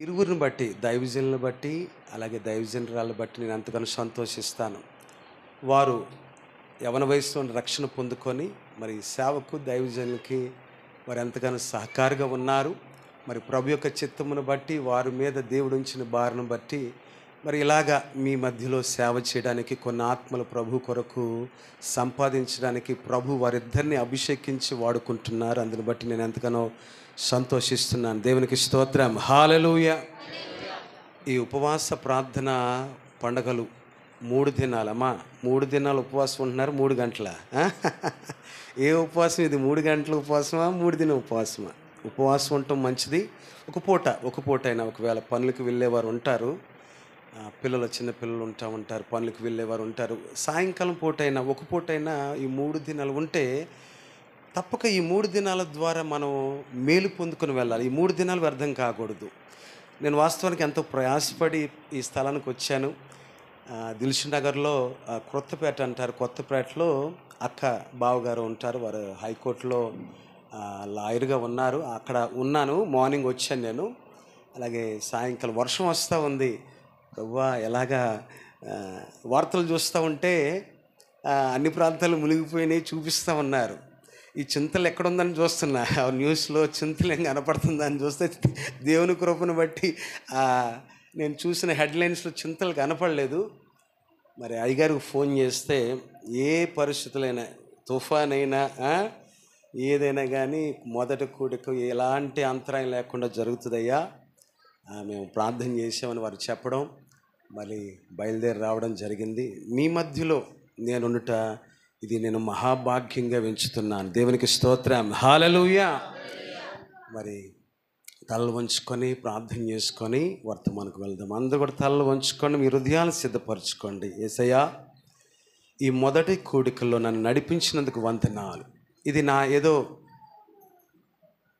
ఇరువురిని బట్టి, దైవజనులను బట్టి, అలాగే దైవజనురాలను బట్టి నేను ఎంతగానో సంతోషిస్తాను. వారు యవన వయసులో రక్షణ పొందుకొని మరి సేవకు, దైవజనులకి వారు ఎంతగానో సహకారిగా ఉన్నారు. మరి ప్రభు యొక్క చిత్తమును బట్టి, వారి మీద దేవుడు ఉంచిన భారను బట్టి మరి ఇలాగా మీ మధ్యలో సేవ చేయడానికి, కొన్ని ఆత్మలు ప్రభు కొరకు సంపాదించడానికి ప్రభు వారిద్దరిని అభిషేకించి వాడుకుంటున్నారు. అందుని బట్టి నేను ఎంతగానో సంతోషిస్తున్నాను. దేవునికి స్తోత్రం. హల్లెలూయా. ఈ ఉపవాస ప్రార్థన పండగలు 3 దినాలమ్మా. 3 దినాలు ఉపవాసం ఉంటున్నారు. 3 గంటల ఏ ఉపవాసం ఇది? 3 గంటల ఉపవాసమా, 3 దిన ఉపవాసమా? ఉపవాసం ఉండటం మంచిది. ఒక పూట అయినా, ఒకవేళ పనులకు వెళ్ళేవారు ఉంటారు, పిల్లలు, చిన్న పిల్లలు ఉంటారు, పనులకు వెళ్ళేవారు ఉంటారు, సాయంకాలం పూటైనా, ఒక పూటైనా ఈ 3 దినాలు ఉంటే తప్పక ఈ 3 దినాల ద్వారా మనం మేలు పొందుకొని వెళ్ళాలి. ఈ 3 దినాలు వ్యర్థం కాకూడదు. నేను వాస్తవానికి ఎంతో ప్రయాసపడి ఈ స్థలానికి వచ్చాను. దిల్షుక్ నగర్లో కొత్తపేట అంటారు, కొత్తపేటలో అక్క బావగారు ఉంటారు. వారు హైకోర్టులో లాయర్గా ఉన్నారు. అక్కడ ఉన్నాను. మార్నింగ్ వచ్చాను నేను. అలాగే సాయంకాలం వర్షం వస్తూ ఉంది. ప్రభువా, ఎలాగా వార్తలు చూస్తూ ఉంటే అన్ని ప్రాంతాలు మునిగిపోయినాయి చూపిస్తూ ఉన్నారు. ఈ చింతలు ఎక్కడుందని చూస్తున్నా, న్యూస్లో చింతలు ఏం కనపడుతుందని చూస్తే దేవుని కృపను బట్టి నేను చూసిన హెడ్లైన్స్లో చింతలు కనపడలేదు. మరి అయ్యగారికి ఫోన్ చేస్తే ఏ పరిస్థితులైనా, తుఫాన్ అయినా ఏదైనా కానీ మొదటి కూడిక ఎలాంటి అంతరాయం లేకుండా జరుగుతుందయ్యా, మేము ప్రార్థన చేసామని వారు చెప్పడం, మళ్ళీ బయలుదేరి రావడం జరిగింది. మీ మధ్యలో నేనుండుట ఇది నేను మహాభాగ్యంగా ఎంచుతున్నాను. దేవునికి స్తోత్రం. హల్లెలూయా. మరి తలలు వంచుకొని ప్రార్థన చేసుకొని వర్తమానకు వెళ్దాం. అందరూ కూడా తలలు వంచుకొని మీ హృదయాలు సిద్ధపరచుకోండి. యేసయ్యా, ఈ మొదటి కూడికల్లో నన్ను నడిపించినందుకు వందనాలు. ఇది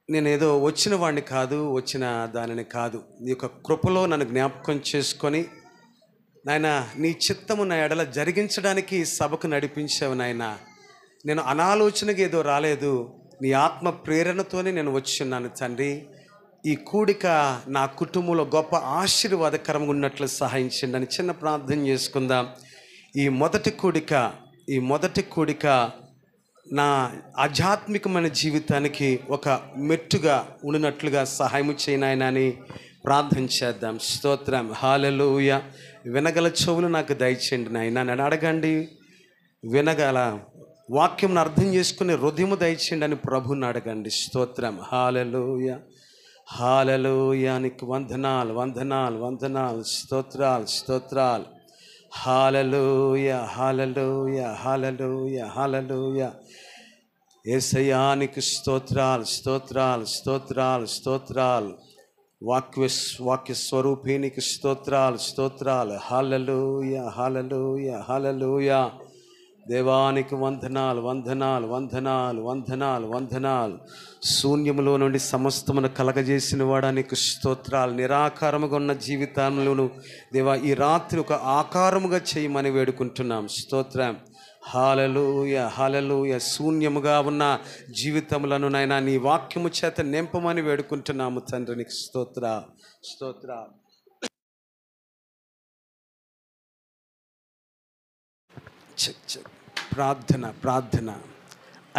నేనేదో వచ్చిన వాడిని కాదు, వచ్చిన దానిని కాదు. నీ యొక్క కృపలో నన్ను జ్ఞాపకం చేసుకొని నాయన, నీ చిత్తము నా ఎడల జరిగించడానికి సభకు నడిపించావు నాయన. నేను అనాలోచనగా ఏదో రాలేదు, నీ ఆత్మ ప్రేరణతోనే నేను వచ్చున్నాను తండ్రి. ఈ కూడిక నా కుటుంబంలో గొప్ప ఆశీర్వాదకరంగా ఉన్నట్లు సహాయం చేయండి అని చిన్న ప్రార్థన చేసుకుందాం. ఈ మొదటి కూడిక నా ఆధ్యాత్మికమైన జీవితానికి ఒక మెట్టుగా ఉండినట్లుగా సహాయం చేయనాయన అని ప్రార్థన చేద్దాం. స్తోత్రం. హల్లెలూయా. వినగల చెవులు నాకు దయచేయండి నాయన. నన్ను అడగండి, వినగల వాక్యం అర్థం చేసుకునే హృదయము దయచేయండి అని ప్రభుని అడగండి. స్తోత్రం. హల్లెలూయా. హల్లెలూయా. నీకు వందనాలు, వందనాలు, వందనాలు. స్తోత్రాలు. హల్లెలూయా, హల్లెలూయా, హల్లెలూయా, హల్లెలూయా. యేసయ్యా నీకు స్తోత్రాలు. వాక్య స్వరూపినికి స్తోత్రాలు. హల్లెలూయా, హల్లెలూయా, హల్లెలూయా. దేవానికి వందనాలు. శూన్యములో నుండి సమస్తమును కలగజేసిన వాడా నీకు స్తోత్రాలు. నిరాకారముగా ఉన్న జీవితంలోను దేవా, ఈ రాత్రి ఒక ఆకారముగా చేయమని వేడుకుంటున్నాం. స్తోత్రం. హల్లెలూయా, హల్లెలూయా. శూన్యముగా ఉన్న జీవితములను నాయనా నీ వాక్యము చేత నింపమని వేడుకుంటున్నాము తండ్రి. నీకు స్తోత్ర. ప్రార్థన.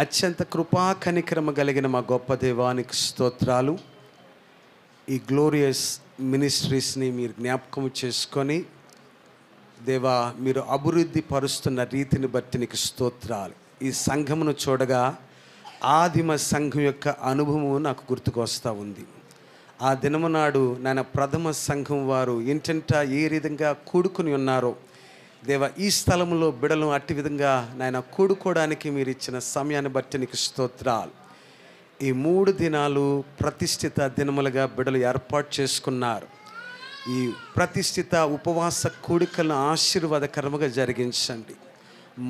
అత్యంత కృపా కనికరమ కలిగిన మా గొప్ప దేవానికి స్తోత్రాలు. ఈ గ్లోరియస్ మినిస్ట్రీస్ని మీరు జ్ఞాపకం చేసుకొని దేవా, మీరు అభివృద్ధి పరుస్తున్న రీతిని బట్టి నీకు స్తోత్రాలు. ఈ సంఘమును చూడగా ఆదిమ సంఘం యొక్క అనుభవం నాకు గుర్తుకొస్తూ ఉంది. ఆ దినము నాడు నాయన ప్రథమ సంఘం వారు ఇంటింటా ఏ విధంగా కూడుకుని ఉన్నారో దేవా, ఈ స్థలంలో బిడలు అట్టి విధంగా నాయన కూడుకోవడానికి మీరు ఇచ్చిన సమయాన్ని బట్టి నీకు స్తోత్రాలు. ఈ 3 దినాలు ప్రతిష్ఠిత దినములుగా బిడలు ఏర్పాటు చేసుకున్నారు. ఈ ప్రతిష్ఠిత ఉపవాస కూడికలను ఆశీర్వాదకరముగా జరిగించండి.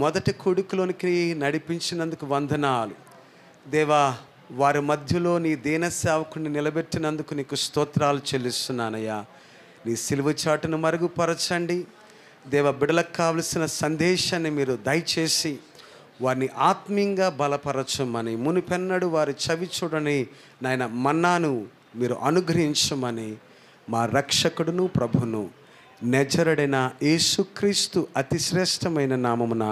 మొదటి కూడికలోనికి నడిపించినందుకు వందనాలు దేవా. వారి మధ్యలో నీ దీన సేవకుని నిలబెట్టినందుకు నీకు స్తోత్రాలు చెల్లిస్తున్నానయ్యా. నీ సిలువ చాటును మరుగుపరచండి దేవ. బిడలకు కావలసిన సందేశాన్ని మీరు దయచేసి వారిని ఆత్మీయంగా బలపరచమని, మునిపెన్నడు వారి చవి చూడని నాయన మన్నాను మీరు అనుగ్రహించమని మా రక్షకుడును ప్రభును నజరుడైన యేసుక్రీస్తు అతి శ్రేష్టమైన నామమున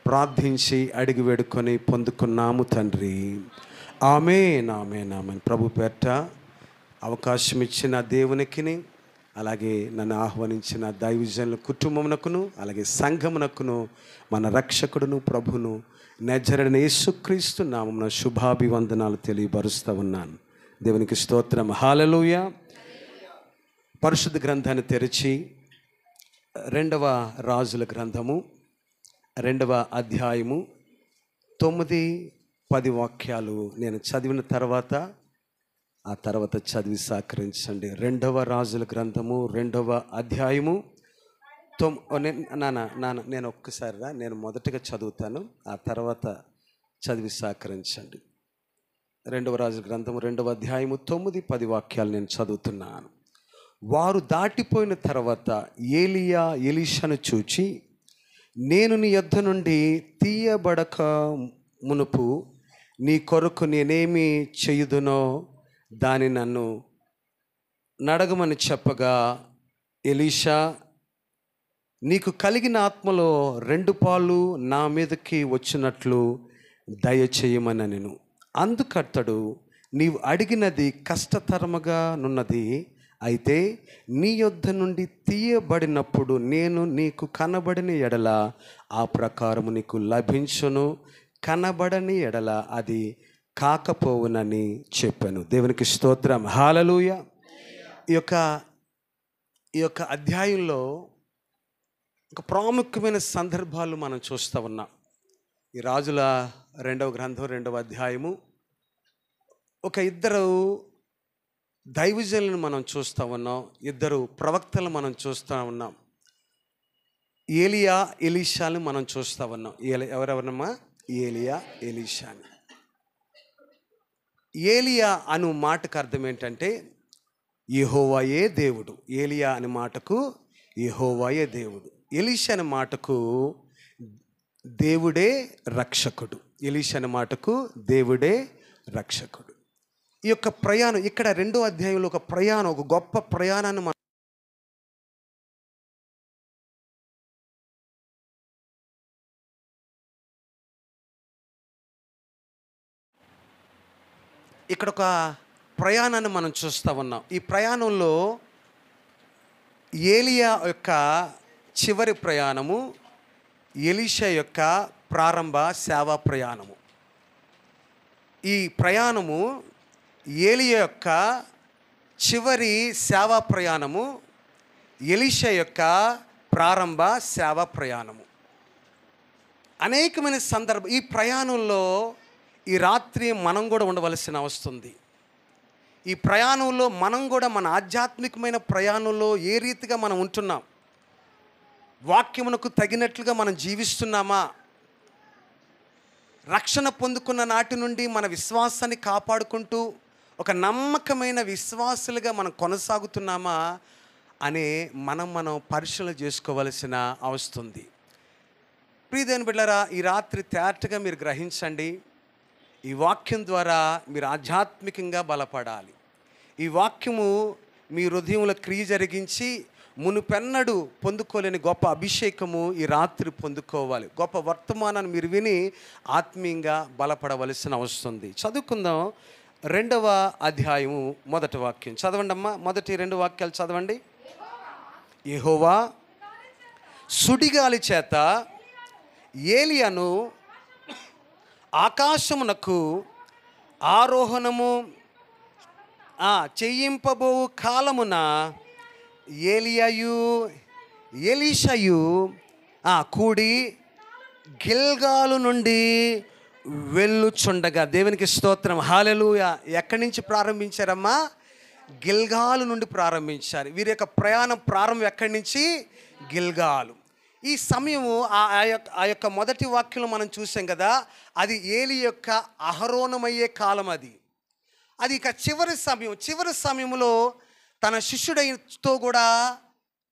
ప్రార్థించి అడిగి వేడుకొని పొందుకున్నాము తండ్రి. ఆమేన్, ఆమేన్, ఆమేన్. ప్రభు పేరట అవకాశం ఇచ్చిన దేవునికిని, అలాగే నన్ను ఆహ్వానించిన దైవజనుల కుటుంబమునకును, అలాగే సంఘమునకును, మన రక్షకుడును ప్రభును నజరుడైన యేసుక్రీస్తు నామమున శుభాభివందనాలు తెలియపరుస్తూ ఉన్నాను. దేవునికి స్తోత్రం. హల్లెలూయా. పరిశుద్ధ గ్రంథాన్ని తెరిచి 2వ రాజుల గ్రంథము 2వ అధ్యాయము 9-10 వాక్యాలు నేను చదివిన తర్వాత ఆ తర్వాత చదివి సహకరించండి. 2వ రాజుల గ్రంథము 2వ అధ్యాయము నేను ఒక్కసారి నేను మొదటగా చదువుతాను, ఆ తర్వాత చదివి సహకరించండి. 2వ రాజుల గ్రంథము 2వ అధ్యాయము 9-10 వాక్యాలు నేను చదువుతున్నాను. వారు దాటిపోయిన తర్వాత ఏలియా ఎలీషాను చూచి, నేను నీ యొద్ద నుండి తీయబడక మునుపు నీ కొరకు నేనేమి చేయుదునో దాని నన్ను నడగమని చెప్పగా, ఎలీషా, నీకు కలిగిన ఆత్మలో 2 పాలు నా మీదకి వచ్చినట్లు దయచేయమని నేను. అందుకతడు, నీవు అడిగినది కష్టతరముగా నున్నది, అయితే నీ యొద్ద నుండి తీయబడినప్పుడు నేను నీకు కనబడిన ఎడల ఆ ప్రకారము నీకు లభించును, కనబడని ఎడల అది కాకపోవునని చెప్పాను. దేవునికి స్తోత్రం. హల్లెలూయా. ఈ యొక్క అధ్యాయంలో ఒక ప్రాముఖ్యమైన సందర్భాలు మనం చూస్తూ ఉన్నాం. ఈ రాజుల 2వ గ్రంథం 2వ అధ్యాయము ఒక ఇద్దరు దైవజనులను మనం చూస్తూ ఉన్నాం, ఇద్దరు ప్రవక్తలు మనం చూస్తూ ఉన్నాం. ఏలియా ఎలీషాని మనం చూస్తూ ఉన్నాం. ఎవరెవరమ్మా? ఏలియా ఎలీషాని. ఏలియా అను మాటకు అర్థం ఏంటంటే యెహోవాయే దేవుడు. ఏలియా అనే మాటకు యెహోవాయే దేవుడు. ఎలీషా అనే మాటకు దేవుడే రక్షకుడు. ఎలీషా అనే మాటకు దేవుడే రక్షకుడు. ఈ యొక్క ప్రయాణం ఇక్కడ 2వ అధ్యాయంలో ఒక ప్రయాణం, ఒక గొప్ప ప్రయాణాన్ని మనం ఇక్కడ ఒక ప్రయాణాన్ని మనం చూస్తూ ఉన్నాం. ఈ ప్రయాణంలో ఏలియా యొక్క చివరి ప్రయాణము, ఎలీషా యొక్క ప్రారంభ సేవా ప్రయాణము. ఈ ప్రయాణము ఏలియా యొక్క చివరి సేవా ప్రయాణము, ఎలీషా యొక్క ప్రారంభ సేవా ప్రయాణము. అనేకమైన సందర్భం ఈ ప్రయాణంలో ఈ రాత్రి మనం కూడా ఉండవలసిన వస్తుంది. ఈ ప్రయాణంలో మనం కూడా మన ఆధ్యాత్మికమైన ప్రయాణంలో ఏ రీతిగా మనం ఉంటున్నాం, వాక్యమునకు తగినట్లుగా మనం జీవిస్తున్నామా, రక్షణ పొందుకున్న నాటి నుండి మన విశ్వాసాన్ని కాపాడుకుంటూ ఒక నమ్మకమైన విశ్వాసులుగా మనం కొనసాగుతున్నామా అనే మనం పరిశీలన చేసుకోవలసిన అవసరం ఉంది. ప్రియదేవుని బిడ్డలారా, ఈ రాత్రి తేటగా మీరు గ్రహించండి. ఈ వాక్యం ద్వారా మీరు ఆధ్యాత్మికంగా బలపడాలి. ఈ వాక్యము మీ హృదయంలో క్రియ జరిగించి మునుపెన్నడు పొందుకోలేని గొప్ప అభిషేకము ఈ రాత్రి పొందుకోవాలి. గొప్ప వర్తమానాన్ని మీరు విని ఆత్మీయంగా బలపడవలసిన అవసరం ఉంది. చదువుకుందాం. 2వ అధ్యాయము 1వ వాక్యం చదవండి అమ్మా. మొదటి 2 వాక్యాలు చదవండి. యెహోవా సుడిగాలి చేత ఏలియాను ఆకాశమునకు ఆరోహణము చేయింపబో కాలమున ఏలియాయు ఎలీషాయు కూడి గిల్గాలు నుండి వెళ్ళుచుండగా. దేవునికి స్తోత్రం. హల్లెలూయా. ఎక్కడి నుంచి ప్రారంభించారమ్మా? గిల్గాలు నుండి ప్రారంభించారు. వీరి యొక్క ప్రయాణం ప్రారంభం ఎక్కడి నుంచి? గిల్గాలు. ఈ సమయము ఆ యొక్క మొదటి వాక్యంలో మనం చూసాం కదా, అది ఏలి యొక్క అహరోణమయ్యే కాలం. అది ఇక చివరి సమయంలో తన శిష్యుడితో కూడా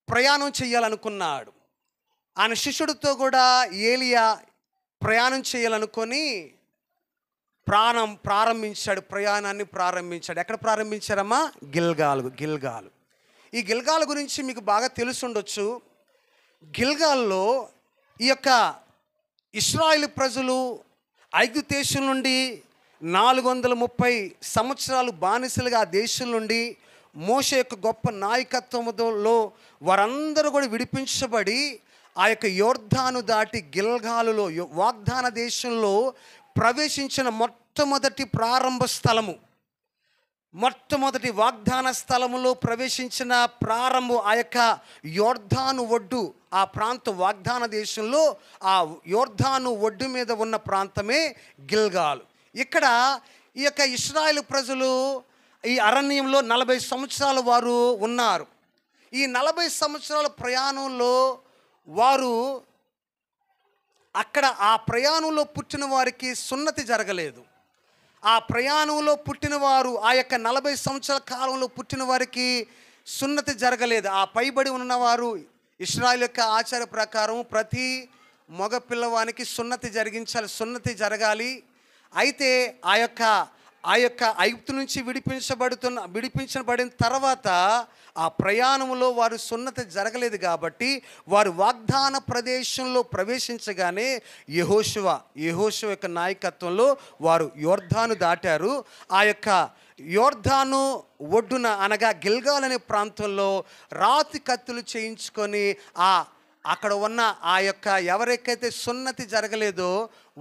ప్రయాణం చేయాలనుకున్నాడు. ఆయన శిష్యుడితో కూడా ఏలియా ప్రయాణం చేయాలనుకొని ప్రయాణాన్ని ప్రారంభించాడు. ఎక్కడ ప్రారంభించారమ్మా? గిల్గాలు. ఈ గిల్గాల్ గురించి మీకు బాగా తెలుసుండొచ్చు. గిల్గాల్లో ఈ యొక్క ఇశ్రాయేలు ప్రజలు ఐగుప్తు దేశం నుండి 430 సంవత్సరాలు బానిసలుగా ఆ దేశం నుండి మోషే యొక్క గొప్ప నాయకత్వంలో వారందరూ కూడా విడిపించబడి ఆ యొక్క యోర్దాను దాటి గిల్గాలులో వాగ్దాన దేశంలో ప్రవేశించిన మొట్టమొదటి ప్రారంభ స్థలము, మొట్టమొదటి వాగ్దాన స్థలములో ప్రవేశించిన ప్రారంభం ఆ యొక్క యోర్దాను ఒడ్డు, ఆ ప్రాంతం వాగ్దాన దేశంలో ఆ యోర్దాను ఒడ్డు మీద ఉన్న ప్రాంతమే గిల్గాల్. ఇక్కడ ఈ యొక్క ఇశ్రాయేలు ప్రజలు ఈ అరణ్యంలో 40 సంవత్సరాలు వారు ఉన్నారు. ఈ 40 సంవత్సరాల ప్రయాణంలో వారు అక్కడ ఆ ప్రయాణంలో పుట్టిన వారికి సున్నతి జరగలేదు. ఆ ప్రయాణంలో పుట్టిన వారు ఆ యొక్క 40 సంవత్సరాల కాలంలో పుట్టిన వారికి సున్నతి జరగలేదు. ఆ పైబడి ఉన్నవారు ఇశ్రాయేలు యొక్క ఆచార ప్రకారం ప్రతి మగ పిల్లవానికి సున్నతి సున్నతి జరగాలి. అయితే ఆ యొక్క ఐగుప్తు నుంచి విడిపించబడిన తర్వాత ఆ ప్రయాణంలో వారు సున్నతి జరగలేదు కాబట్టి వారు వాగ్దాన ప్రదేశంలో ప్రవేశించగానే యెహోషువ యొక్క నాయకత్వంలో వారు యోర్దాను దాటారు. ఆ యొక్క యోర్దాను ఒడ్డున అనగా గిల్గాల్ అనే ప్రాంతంలో రాతి కత్తులు చేయించుకొని అక్కడ ఉన్న ఆ యొక్క ఎవరికైతే సున్నతి జరగలేదో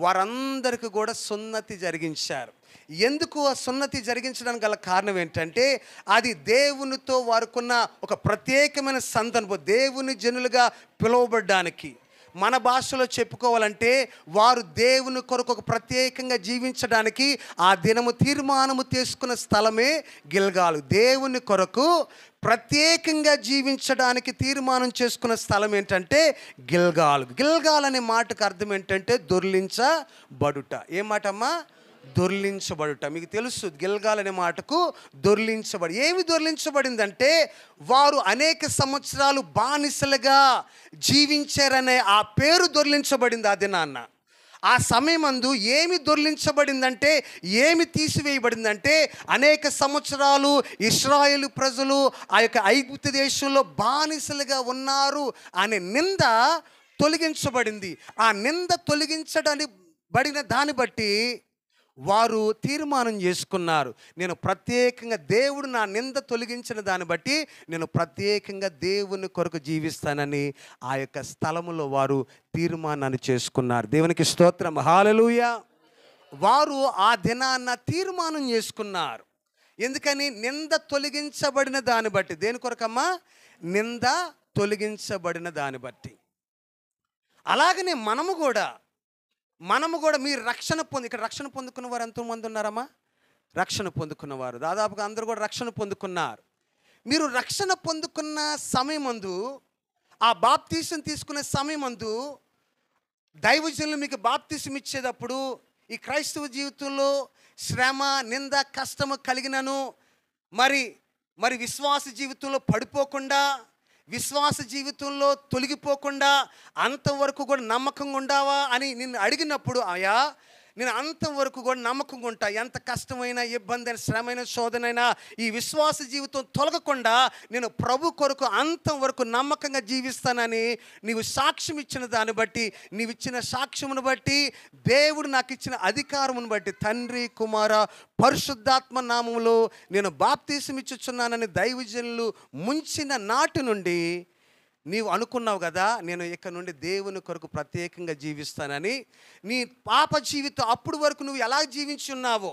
వారందరికీ కూడా సున్నతి జరిగించారు. ఎందుకు ఆ సున్నతి జరిగించడానికి గల కారణం ఏంటంటే అది దేవునితో వారుకున్న ఒక ప్రత్యేకమైన సందర్భం, దేవుని జనులుగా పిలువబడ్డానికి. మన భాషలో చెప్పుకోవాలంటే వారు దేవుని కొరకు ఒక ప్రత్యేకంగా జీవించడానికి ఆ దినము తీర్మానము చేసుకున్న స్థలమే గిల్గాలు. దేవుని కొరకు ప్రత్యేకంగా జీవించడానికి తీర్మానం చేసుకున్న స్థలం ఏంటంటే గిల్గాల్. గిల్గాల్ అనే మాటకు అర్థం ఏంటంటే దొర్లించబడుట. ఏం మాట అమ్మా? దొర్లించబడుట. మీకు తెలుసు గిల్గాల్ అనే మాటకు ఏమి దొర్లించబడిందంటే వారు అనేక సంవత్సరాలు బానిసలుగా జీవించారనే ఆ పేరు దొర్లించబడింది. అది నాన్న ఆ సమయమందు ఏమి దొర్లించబడిందంటే, ఏమి తీసివేయబడిందంటే అనేక సంవత్సరాలు ఇశ్రాయేలు ప్రజలు ఆ యొక్క ఐగుప్తు దేశంలో బానిసలుగా ఉన్నారు అనే నింద తొలగించబడింది. ఆ నింద తొలగించబడిన దాన్ని బట్టి వారు తీర్మానం చేసుకున్నారు, నేను ప్రత్యేకంగా దేవుడు నా నింద తొలగించిన దాన్ని బట్టి నేను ప్రత్యేకంగా దేవుని కొరకు జీవిస్తానని ఆ యొక్క స్థలములో వారు తీర్మానాన్ని చేసుకున్నారు. దేవునికి స్తోత్రం, హల్లెలూయా. వారు ఆ దినాన్న తీర్మానం చేసుకున్నారు. ఎందుకని? నింద తొలగించబడిన దాన్ని బట్టి. దేని కొరకమ్మా? నింద తొలగించబడిన దాన్ని బట్టి. అలాగనే మనము కూడా మీరు ఇక్కడ రక్షణ పొందుకున్న వారు ఎంతోమంది ఉన్నారమ్మా? రక్షణ పొందుకున్నవారు దాదాపుగా అందరూ కూడా రక్షణ పొందుకున్నారు. మీరు రక్షణ పొందుకున్న సమయమందు, ఆ బాప్తీసం తీసుకునే సమయమందు దైవజనులు మీకు బాప్తీసం ఇచ్చేటప్పుడు ఈ క్రైస్తవ జీవితంలో శ్రమ, నింద, కష్టము కలిగినను మరి విశ్వాస జీవితంలో పడిపోకుండా, విశ్వాస జీవితంలో తొలగిపోకుండా అంతవరకు కూడా నమ్మకంగా ఉండావా అని నిన్ను అడిగినప్పుడు, అయ్యా నేను అంతవరకు కూడా నమ్మకంగా ఉంటా, ఎంత కష్టమైన, ఇబ్బంది అయిన, శ్రమైన, శోధనైనా ఈ విశ్వాస జీవితం తొలగకుండా నేను ప్రభు కొరకు అంతవరకు నమ్మకంగా జీవిస్తానని నీవు సాక్ష్యం ఇచ్చిన దాన్ని బట్టి, నీవు ఇచ్చిన సాక్ష్యమును బట్టి, దేవుడు నాకు ఇచ్చిన అధికారమును బట్టి, తండ్రి, కుమార, పరిశుద్ధాత్మ నామములో నేను బాప్తీసం ఇచ్చుచున్నానని దైవజనులు ముంచిన నాటి నుండి నీవు అనుకున్నావు కదా, నేను ఇక్కడ నుండి దేవుని కొరకు ప్రత్యేకంగా జీవిస్తానని. నీ పాప జీవితం అప్పుడు వరకు నువ్వు ఎలా జీవించి ఉన్నావో,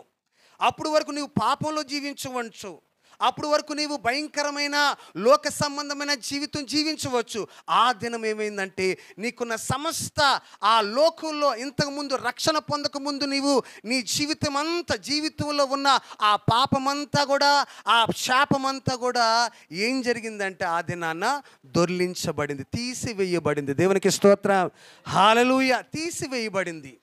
అప్పుడు వరకు నువ్వు పాపంలో జీవించవచ్చు, అప్పుడు వరకు నీవు భయంకరమైన లోక సంబంధమైన జీవితం జీవించవచ్చు. ఆ దినం ఏమైందంటే నీకున్న సమస్త ఆ లోకంలో ఇంతకుముందు రక్షణ పొందకముందు నీ జీవితంలో ఉన్న ఆ పాపమంతా కూడా, ఆ శాపమంతా కూడా ఏం జరిగిందంటే ఆ దినాన దొర్లించబడింది, తీసివేయబడింది. దేవునికి స్తోత్రం, హల్లెలూయా. తీసివేయబడింది.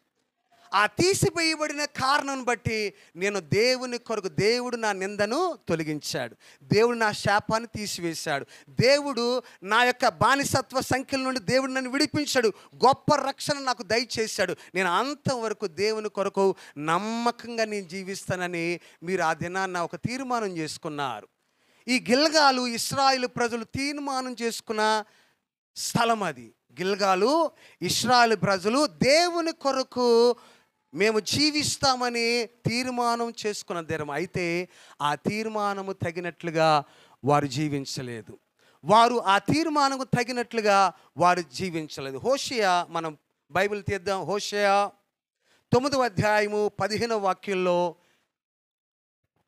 ఆ తీసివేయబడిన కారణం బట్టి నేను దేవుని కొరకు, దేవుడు నా నిందను తొలగించాడు, దేవుడు నా శాపాన్ని తీసివేశాడు, దేవుడు నా యొక్క బానిసత్వ సంఖ్యల నుండి దేవుడు నన్ను విడిపించాడు, గొప్ప రక్షణ నాకు దయచేశాడు. నేను అంతవరకు దేవుని కొరకు నమ్మకంగా నేను జీవిస్తానని మీరు ఆ దినాన్న ఒక తీర్మానం చేసుకున్నారు. ఈ గిల్గాలు ఇశ్రాయేలు ప్రజలు తీర్మానం చేసుకున్న స్థలం అది. గిల్గాలు ఇశ్రాయేలు ప్రజలు దేవుని కొరకు మేము జీవిస్తామని తీర్మానం చేసుకున్న దినం. అయితే ఆ తీర్మానము తగినట్లుగా వారు జీవించలేదు. వారు ఆ తీర్మానము తగినట్లుగా వారు జీవించలేదు. హోషేయ, మనం బైబిల్ తీద్దాం. హోషేయ 9వ అధ్యాయము 15వ వాక్యంలో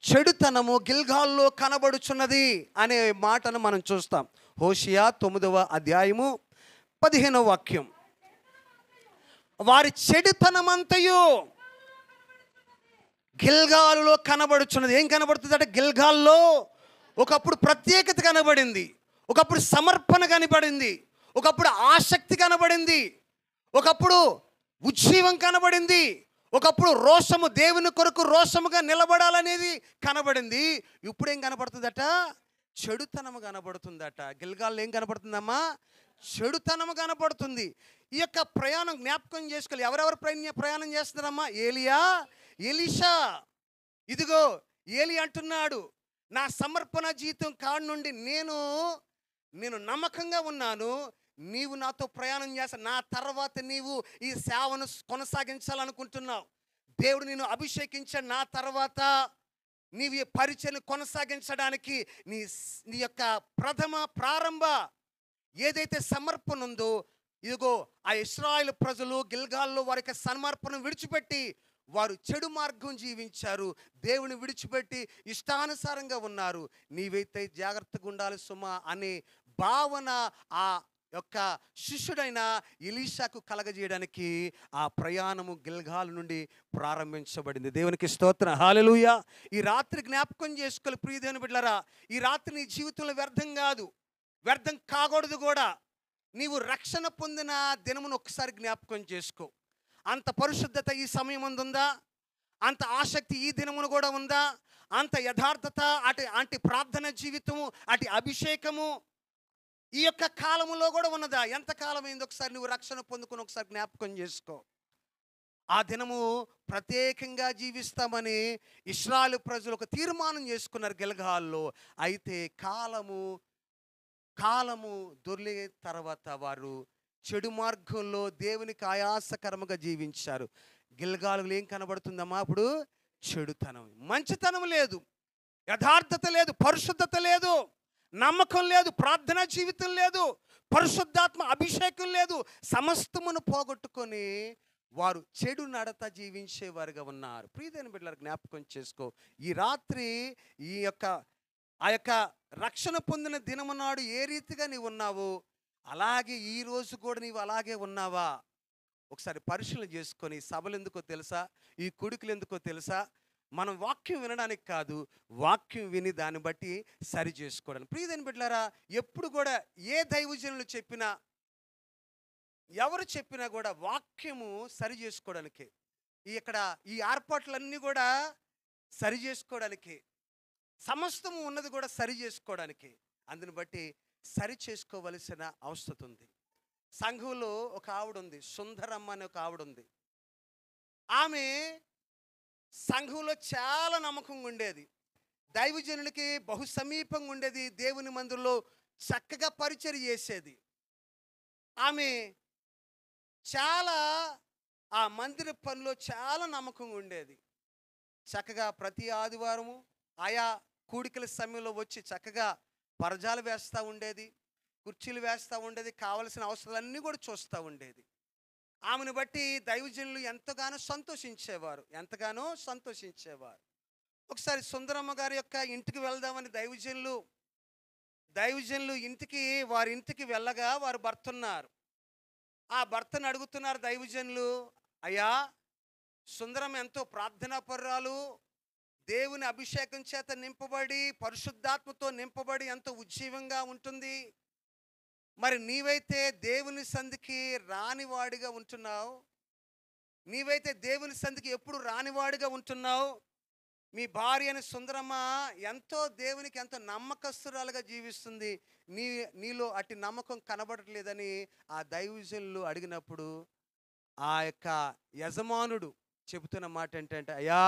చెడుతనము గిల్గాల్లో కనబడుచున్నది అనే మాటను మనం చూస్తాం. హోషేయ 9వ అధ్యాయము 15వ వాక్యం. వారి చెడుతనమంతయు గిల్గాలులో కనబడుచున్నది. ఏం కనబడుతుంది అంటే, గిల్గాల్లో ఒకప్పుడు ప్రత్యేకత కనబడింది, ఒకప్పుడు సమర్పణ కనబడింది, ఒకప్పుడు ఆసక్తి కనబడింది, ఒకప్పుడు ఉజ్జీవం కనబడింది, ఒకప్పుడు రోషము, దేవుని కొరకు రోషముగా నిలబడాలనేది కనబడింది. ఇప్పుడేం కనబడుతుందట? చెడుతనము కనబడుతుందట. గిల్గాల్లో ఏం కనబడుతుందమ్మా? చెడుతనము కనబడుతుంది. ఈ యొక్క ప్రయాణం జ్ఞాపకం చేసుకోవాలి. ఎవరెవరు ప్రయాణం చేస్తున్నారమ్మా? ఏలియా, ఎలీషా. ఇదిగో ఏలి అంటున్నాడు, నా సమర్పణ జీవితం కాడి నుండి నేను నమ్మకంగా ఉన్నాను, నీవు నాతో ప్రయాణం చేస్తా, నా తర్వాత నీవు ఈ సేవను కొనసాగించాలనుకుంటున్నావు, దేవుడు నిన్ను అభిషేకించాడు, నా తర్వాత నీవు ఈ పరిచయను కొనసాగించడానికి నీ యొక్క ప్రారంభ ఏదైతే సమర్పణ ఉందో, ఇదిగో ఆ ఇశ్రాయేలు ప్రజలు గిల్గాల్లో వారి యొక్క సమర్పణ విడిచిపెట్టి వారు చెడు మార్గం జీవించారు, దేవుని విడిచిపెట్టి ఇష్టానుసారంగా ఉన్నారు. నీవైతే జాగ్రత్తగా ఉండాలి సుమా అనే భావన ఆ యొక్క శిష్యుడైన ఎలీషాకు కలగజేయడానికి ఆ ప్రయాణము గిల్గాల్ నుండి ప్రారంభించబడింది. దేవునికి స్తోత్రం, హల్లెలూయా. ఈ రాత్రి జ్ఞాపకం చేసుకోవాలి ప్రియ దేవుని బిడ్డలారా. ఈ రాత్రి నీ జీవితంలో వ్యర్థం కాదు, వ్యర్థం కాకూడదు కూడా. నీవు రక్షణ పొందిన దినమును ఒకసారి జ్ఞాపకం చేసుకో. అంత పరిశుద్ధత ఈ సమయం ఉందా? అంత ఆసక్తి ఈ దినమును కూడా ఉందా? అంత యథార్థత, అటు ప్రార్థన జీవితము, అటు అభిషేకము ఈ యొక్క కాలములో కూడా ఉన్నదా? ఎంతకాలం అయింది? ఒకసారి నువ్వు రక్షణ పొందుకుని ఒకసారి జ్ఞాపకం చేసుకో. ఆ దినము ప్రత్యేకంగా జీవిస్తామని ఇశ్రాయేలు ప్రజలు ఒక తీర్మానం చేసుకున్నారు గిల్గాల్లో. అయితే కాలము దొర్లే తర్వాత వారు చెడు మార్గంలో దేవునికి ఆయాసకరముగా జీవించారు. గిల్గాలులో ఏం కనబడుతుందమ్మా? అప్పుడు చెడుతనం, మంచితనం లేదు, యథార్థత లేదు, పరిశుద్ధత లేదు, నమ్మకం లేదు, ప్రార్థనా జీవితం లేదు, పరిశుద్ధాత్మ అభిషేకం లేదు. సమస్తమును పోగొట్టుకొని వారు చెడు నడత జీవించేవారుగా ఉన్నారు. ప్రియమైన బిడ్డలారా, జ్ఞాపకం చేసుకో. ఈ రాత్రి ఆ యొక్క రక్షణ పొందిన దినము నాడు ఏ రీతిగా నీవు ఉన్నావో అలాగే ఈరోజు కూడా నీవు అలాగే ఉన్నావా? ఒకసారి పరిశీలన చేసుకొని, సభలు ఎందుకో తెలుసా, ఈ కొడుకులు ఎందుకో తెలుసా? మనం వాక్యం వినడానికి కాదు, వాక్యం విని దాన్ని బట్టి సరి చేసుకోవడానికి. ప్రియమైన బిడ్డలారా, ఎప్పుడు కూడా ఏ దైవజనులు చెప్పినా, ఎవరు చెప్పినా కూడా వాక్యము సరి చేసుకోవడానికే. ఈ ఏర్పాట్లన్నీ కూడా సరి చేసుకోవడానికే, సమస్తము ఉన్నది కూడా సరి చేసుకోవడానికి. అందుని బట్టి సరి చేసుకోవలసిన అవసరం ఉంది. సంఘంలో ఒక ఆవిడ ఉంది, సుందరమ్మ అనే ఒక ఆవిడ ఉంది. ఆమె సంఘంలో చాలా నమ్మకంగా ఉండేది, దైవజనులకి బహు సమీపంగా ఉండేది, దేవుని మందిరంలో చక్కగా పరిచర్య చేసేది. ఆమె చాలా ఆ మందిర పనిలో చాలా నమ్మకంగా ఉండేది. చక్కగా ప్రతి ఆదివారము ఆయా కూడికల సమయంలో వచ్చి చక్కగా పరజాలు వేస్తూ ఉండేది, కుర్చీలు వేస్తూ ఉండేది, కావలసిన అవసరాలన్నీ కూడా చూస్తూ ఉండేది. ఆమెను బట్టి దైవజనులు ఎంతగానో సంతోషించేవారు. ఒకసారి సుందరమ్మ గారి యొక్క ఇంటికి వెళ్దామని దైవజనులు వారి ఇంటికి వెళ్ళగా వారు భర్త ఉన్నారు. ఆ భర్తను అడుగుతున్నారు దైవజనులు, అయ్యా, సుందరం ఎంతో ప్రార్థనా పరురాలు, దేవుని అభిషేకం చేత నింపబడి పరిశుద్ధాత్మతో నింపబడి ఎంతో ఉజ్జీవంగా ఉంటుంది. మరి నీవైతే దేవుని సంధికి రానివాడిగా ఉంటున్నావు, నీవైతే దేవుని సంధికి ఎప్పుడు రానివాడిగా ఉంటున్నావు. మీ భార్య అని సుందరమ్మ దేవునికి ఎంతో నమ్మకస్తురాలుగా జీవిస్తుంది, నీలో అట్టి నమ్మకం కనబడట్లేదని ఆ దైవజనులు అడిగినప్పుడు ఆ యొక్క యజమానుడు చెబుతున్న మాట ఏంటంటే, అయ్యా,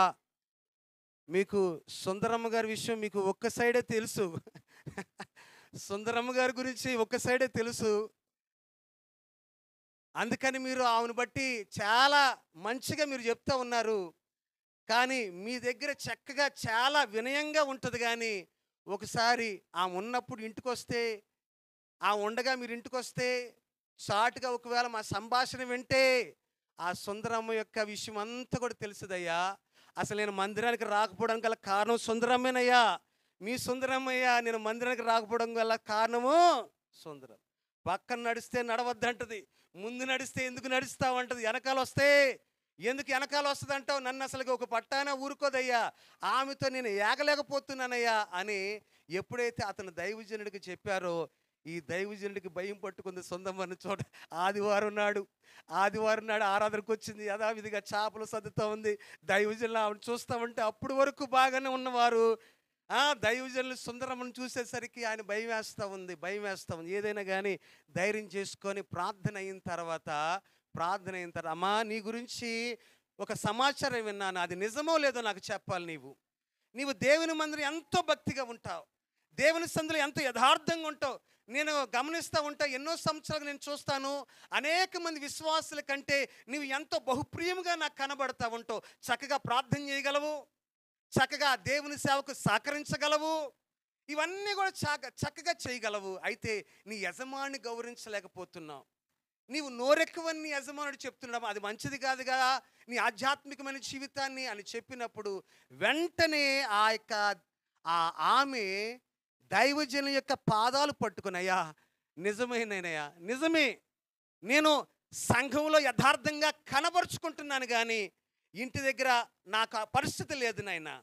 మీకు సుందరమ్మ గారి విషయం మీకు ఒక్క సైడే తెలుసు. సుందరమ్మ గారి గురించి ఒక్క సైడే తెలుసు. అందుకని మీరు ఆమెను బట్టి చాలా మంచిగా మీరు చెప్తా ఉన్నారు. కానీ మీ దగ్గర చక్కగా చాలా వినయంగా ఉంటది గానీ, ఒకసారి ఆమె ఉన్నప్పుడు ఇంటికొస్తే, ఆమె ఉండగా మీరు ఇంటికొస్తే, చాటుగా ఒకవేళ మా సంభాషణ వింటే, ఆ సుందరమ్మ యొక్క విషయం అంతా కూడా తెలుస్తదయ్యా. అసలు నేను మందిరానికి రాకపోవడానికి గల కారణం సుందరమ్మేనయ్యా. మీ సుందరమ్మయ్యా. నేను మందిరానికి రాకపోవడం గల కారణము సుందరం. పక్కన నడిస్తే నడవద్దంటది. ముందు నడిస్తే ఎందుకు నడుస్తావంటది. వెనకాలొస్తే ఎందుకు వెనకాలొస్తదంటావు. నన్ను అసలుకి ఒక పట్టాన ఊరుకోదయ్యా. ఆమెతో నేను ఏగలేకపోతున్నానయ్యా అని ఎప్పుడైతే అతను దైవజనుడికి చెప్పారో, ఈ దైవజనుడికి భయం పట్టుకుంది సుందమ్మని చూడ. ఆదివారం నాడు ఆరాధనకు వచ్చింది. యథావిధిగా చేపలు సర్దుతూ ఉంది. దైవజనులు ఆవిడ చూస్తూ ఉంటే అప్పుడు వరకు బాగానే ఉన్నవారు దైవజనులు సుందరమ్మను చూసేసరికి ఆయన భయం వేస్తూ ఉంది. ఏదైనా కానీ ధైర్యం చేసుకొని ప్రార్థన అయిన తర్వాత అమ్మా నీ గురించి ఒక సమాచారం విన్నాను. అది నిజమో లేదో నాకు చెప్పాలి. నీవు దేవుని మందిరం ఎంతో భక్తిగా ఉంటావు. దేవుని సందులో ఎంతో యథార్థంగా ఉంటావు. నేను గమనిస్తూ ఉంటా. ఎన్నో సంవత్సరాలు నేను చూస్తాను. అనేక మంది విశ్వాసుల కంటే నీవు ఎంతో బహుప్రియముగా నాకు కనబడతా ఉంటావు. చక్కగా ప్రార్థన చేయగలవు, చక్కగా దేవుని సేవకు సహకరించగలవు, ఇవన్నీ కూడా చక్కగా చేయగలవు. అయితే నీ యజమాని గౌరవించలేకపోతున్నావు. నీవు నోరెక్కువని నీ యజమానుడు చెప్తున్నావు. అది మంచిది కాదుగా నీ ఆధ్యాత్మికమైన జీవితాన్ని అని చెప్పినప్పుడు వెంటనే ఆమె దైవజనుల యొక్క పాదాలు పట్టుకునయ్యా, నిజమే నేను సంఘంలో యథార్థంగా కనబరుచుకుంటున్నాను కానీ ఇంటి దగ్గర నాకు ఆ పరిస్థితి లేదు నాయనా.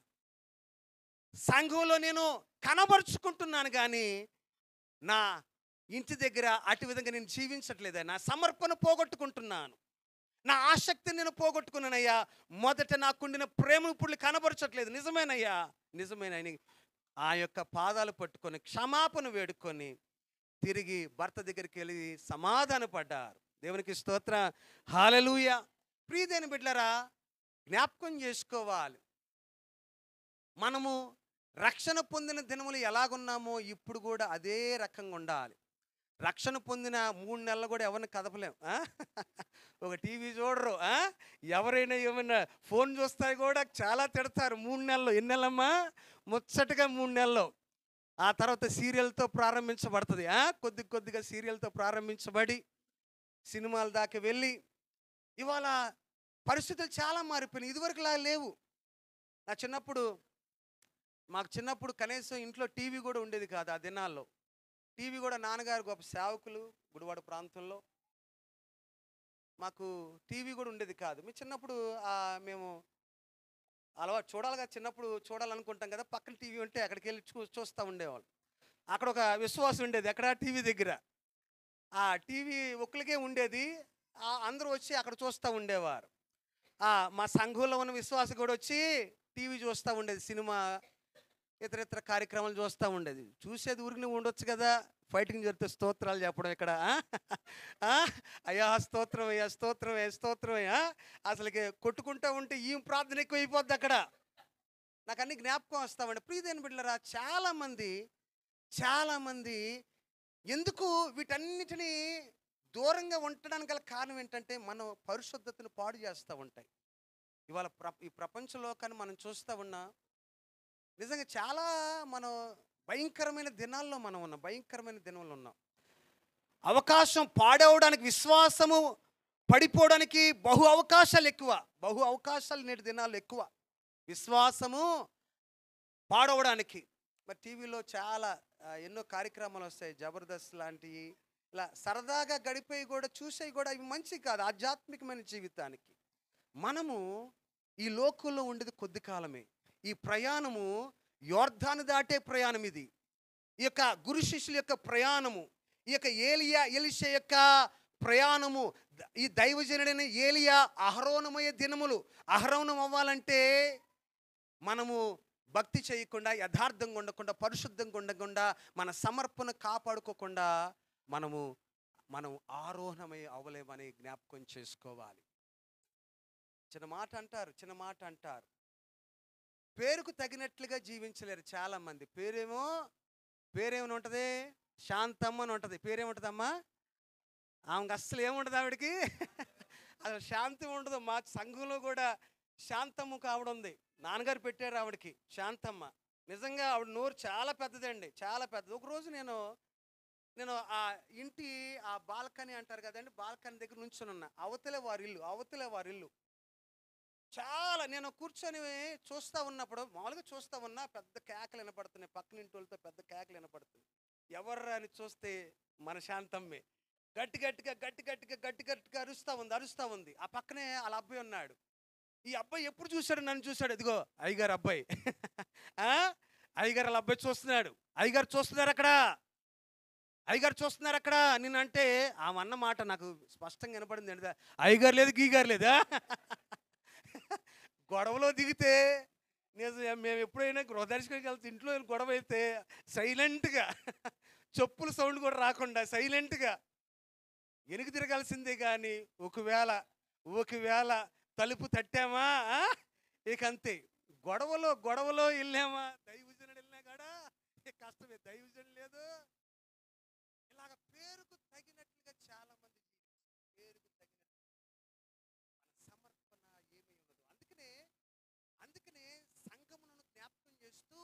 సంఘంలో నేను కనబరుచుకుంటున్నాను కానీ నా ఇంటి దగ్గర అటు విధంగా నేను జీవించట్లేదా. నా సమర్పణ పోగొట్టుకుంటున్నాను, నా ఆసక్తిని నేను పోగొట్టుకున్నానయ్యా. మొదట నాకుండిన ప్రేమ ఇప్పుడు కనబరచట్లేదు. నిజమేనయ్యా. ఆ యొక్క పాదాలు పట్టుకొని క్షమాపణ వేడుకొని తిరిగి భర్త దగ్గరికి వెళ్ళి సమాధానపడ్డారు. దేవునికి స్తోత్రం. హల్లెలూయా. ప్రియమైన బిడ్డలారా, జ్ఞాపకం చేసుకోవాలి, మనము రక్షణ పొందిన దినములు ఎలాగున్నామో ఇప్పుడు కూడా అదే రకంగా ఉండాలి. రక్షణ పొందిన 3 నెలలు కూడా ఎవరిని కదపలేం. ఒక టీవీ చూడరు, ఎవరైనా ఏమైనా ఫోన్ చూస్తే కూడా చాలా తిడతారు. 3 నెలలు. ఎన్ని నెలమ్మా? ముచ్చటగా 3 నెలలు. ఆ తర్వాత సీరియల్తో ప్రారంభించబడుతుంది. కొద్దిగా సీరియల్తో ప్రారంభించబడి సినిమాల దాకా వెళ్ళి ఇవాళ పరిస్థితులు చాలా మారిపోయినాయి. ఇదివరకులా లేవు. మాకు చిన్నప్పుడు కనీసం ఇంట్లో టీవీ కూడా ఉండేది కాదు. ఆ దినాల్లో టీవీ కూడా నాన్నగారు గొప్ప సేవకులు గుడివాడ ప్రాంతంలో, మాకు టీవీ కూడా ఉండేది కాదు. మీ చిన్నప్పుడు మేము అలవాటు చూడాలిగా, చిన్నప్పుడు చూడాలనుకుంటాం కదా, పక్కన టీవీ ఉంటే అక్కడికి వెళ్ళి చూస్తూ ఉండేవాళ్ళు. అక్కడ ఒక విశ్వాసం ఉండేది ఎక్కడ టీవీ దగ్గర. ఆ టీవీ ఒక్కరికే ఉండేది. అందరూ వచ్చి అక్కడ చూస్తూ ఉండేవారు. మా సంఘంలో ఉన్న విశ్వాసం కూడా వచ్చి టీవీ చూస్తూ ఉండేది. సినిమా ఇతర కార్యక్రమాలు చూస్తూ ఉండేది. చూసేది ఊరికి నువ్వు ఉండొచ్చు కదా. ఫైటింగ్ జరిగితే స్తోత్రాలు చెప్పడం ఇక్కడ. అయ్యా స్తోత్రం, అయ్యా స్తోత్రం, స్తోత్రం అయ్యా. అసలుకి కొట్టుకుంటూ ఉంటే ఈ ప్రార్థన ఎక్కువ అయిపోద్ది అక్కడ. నాకు అన్ని జ్ఞాపకం వస్తామండి. ప్రియమైన బిడ్డలారా, చాలామంది ఎందుకు వీటన్నిటినీ దూరంగా ఉండడానికి గల కారణం ఏంటంటే మనం పరిశుద్ధతను పాడు చేస్తూ ఉంటాయి. ఇవాళ ఈ ప్రపంచంలో మనం చూస్తూ ఉన్నా నిజంగా చాలా మనం భయంకరమైన దినాల్లో ఉన్నాం. అవకాశం పాడవడానికి, విశ్వాసము పడిపోవడానికి బహు అవకాశాలు నేటి దినాల్లో ఎక్కువ. విశ్వాసము పాడవడానికి మరి టీవీలో చాలా ఎన్నో కార్యక్రమాలు వస్తాయి. జబర్దస్త్ లాంటివి, ఇలా సరదాగా గడిపేవి కూడా చూసేవి కూడా ఇవి మంచివి కాదు ఆధ్యాత్మికమైన జీవితానికి. మనము ఈ లోకంలో ఉండేది కొద్ది కాలమే. ఈ ప్రయాణము యోర్దాను దాటే ప్రయాణం. ఇది ఈ యొక్క గురు శిష్యుల యొక్క ప్రయాణము, ఈ యొక్క ఎలీషా యొక్క ప్రయాణము, ఈ దైవజనుడైన ఏలియా అహరోనమయ్యే దినములు. అహరోనం అవ్వాలంటే మనము భక్తి చేయకుండా, యథార్థంగా ఉండకుండా, పరిశుద్ధంగా ఉండకుండా, మన సమర్పణ కాపాడుకోకుండా మనం ఆరోహణమై అవ్వలేమని జ్ఞాపకం చేసుకోవాలి. చిన్న మాట అంటారు, పేరుకు తగినట్లుగా జీవించలేరు చాలామంది. పేరేమని ఉంటుంది? శాంతమ్మ అని ఉంటుంది. పేరేముంటుందమ్మా? ఆమెకు అస్సలు ఏముండదు ఆవిడకి. అసలు శాంతి ఉండదు. మా సంఘంలో కూడా శాంతమ్మ ఒక ఆవిడ ఉంది. నాన్నగారు పెట్టారు ఆవిడకి శాంతమ్మ. నిజంగా ఆవిడ నోరు చాలా పెద్దదండి, చాలా పెద్దది. ఒకరోజు నేను నేను ఆ ఇంటి ఆ బాల్కనీ అంటారు కదండి, బాల్కనీ దగ్గర నుంచొని ఉన్నా. అవతలే వారి ఇల్లు చాలా. నేను కూర్చొని చూస్తూ ఉన్నప్పుడు మామూలుగా చూస్తూ ఉన్నా, పెద్ద కేకలు వినపడుతున్నాయి. పక్కన ఇంటి వాళ్ళతో పెద్ద కేకలు వినపడుతుంది. ఎవర్రా అని చూస్తే మన శాంతమ్మే. గట్టి గట్టిగా అరుస్తూ ఉంది. ఆ పక్కనే వాళ్ళ అబ్బాయి ఉన్నాడు. ఈ అబ్బాయి ఎప్పుడు చూశాడు? నన్ను చూశాడు. ఇదిగో అయ్యగారు అబ్బాయి. ఆ, అయ్యగారు వాళ్ళ అబ్బాయి చూస్తున్నాడు. అయ్యగారు చూస్తున్నారు అక్కడ నేనంటే ఆమె అన్న మాట నాకు స్పష్టంగా వినపడింది. ఏంటి? అయ్యగారు లేదు, గీగారు లేదా? గొడవలో దిగితే మేము ఎప్పుడైనా గృహదర్శకుడికి వెళ్తే ఇంట్లో గొడవ అయితే సైలెంట్గా, చెప్పుల సౌండ్ కూడా రాకుండా సైలెంట్గా వెనుక తిరగాల్సిందే. కానీ ఒకవేళ తలుపు తట్టామా ఇక అంతే. గొడవలో వెళ్ళామా, దైవజనుడు వెళ్ళినా కాడా కష్టమే. దైవజనుడు లేదు. ఇలాగ పేరుకు తగినట్లుగా చాలా మంది పేరుకు తగినట్టు మన సమర్పణ ఏమీ ఉండదు. అందుకనే సంఘమును జ్ఞాపకం చేస్తూ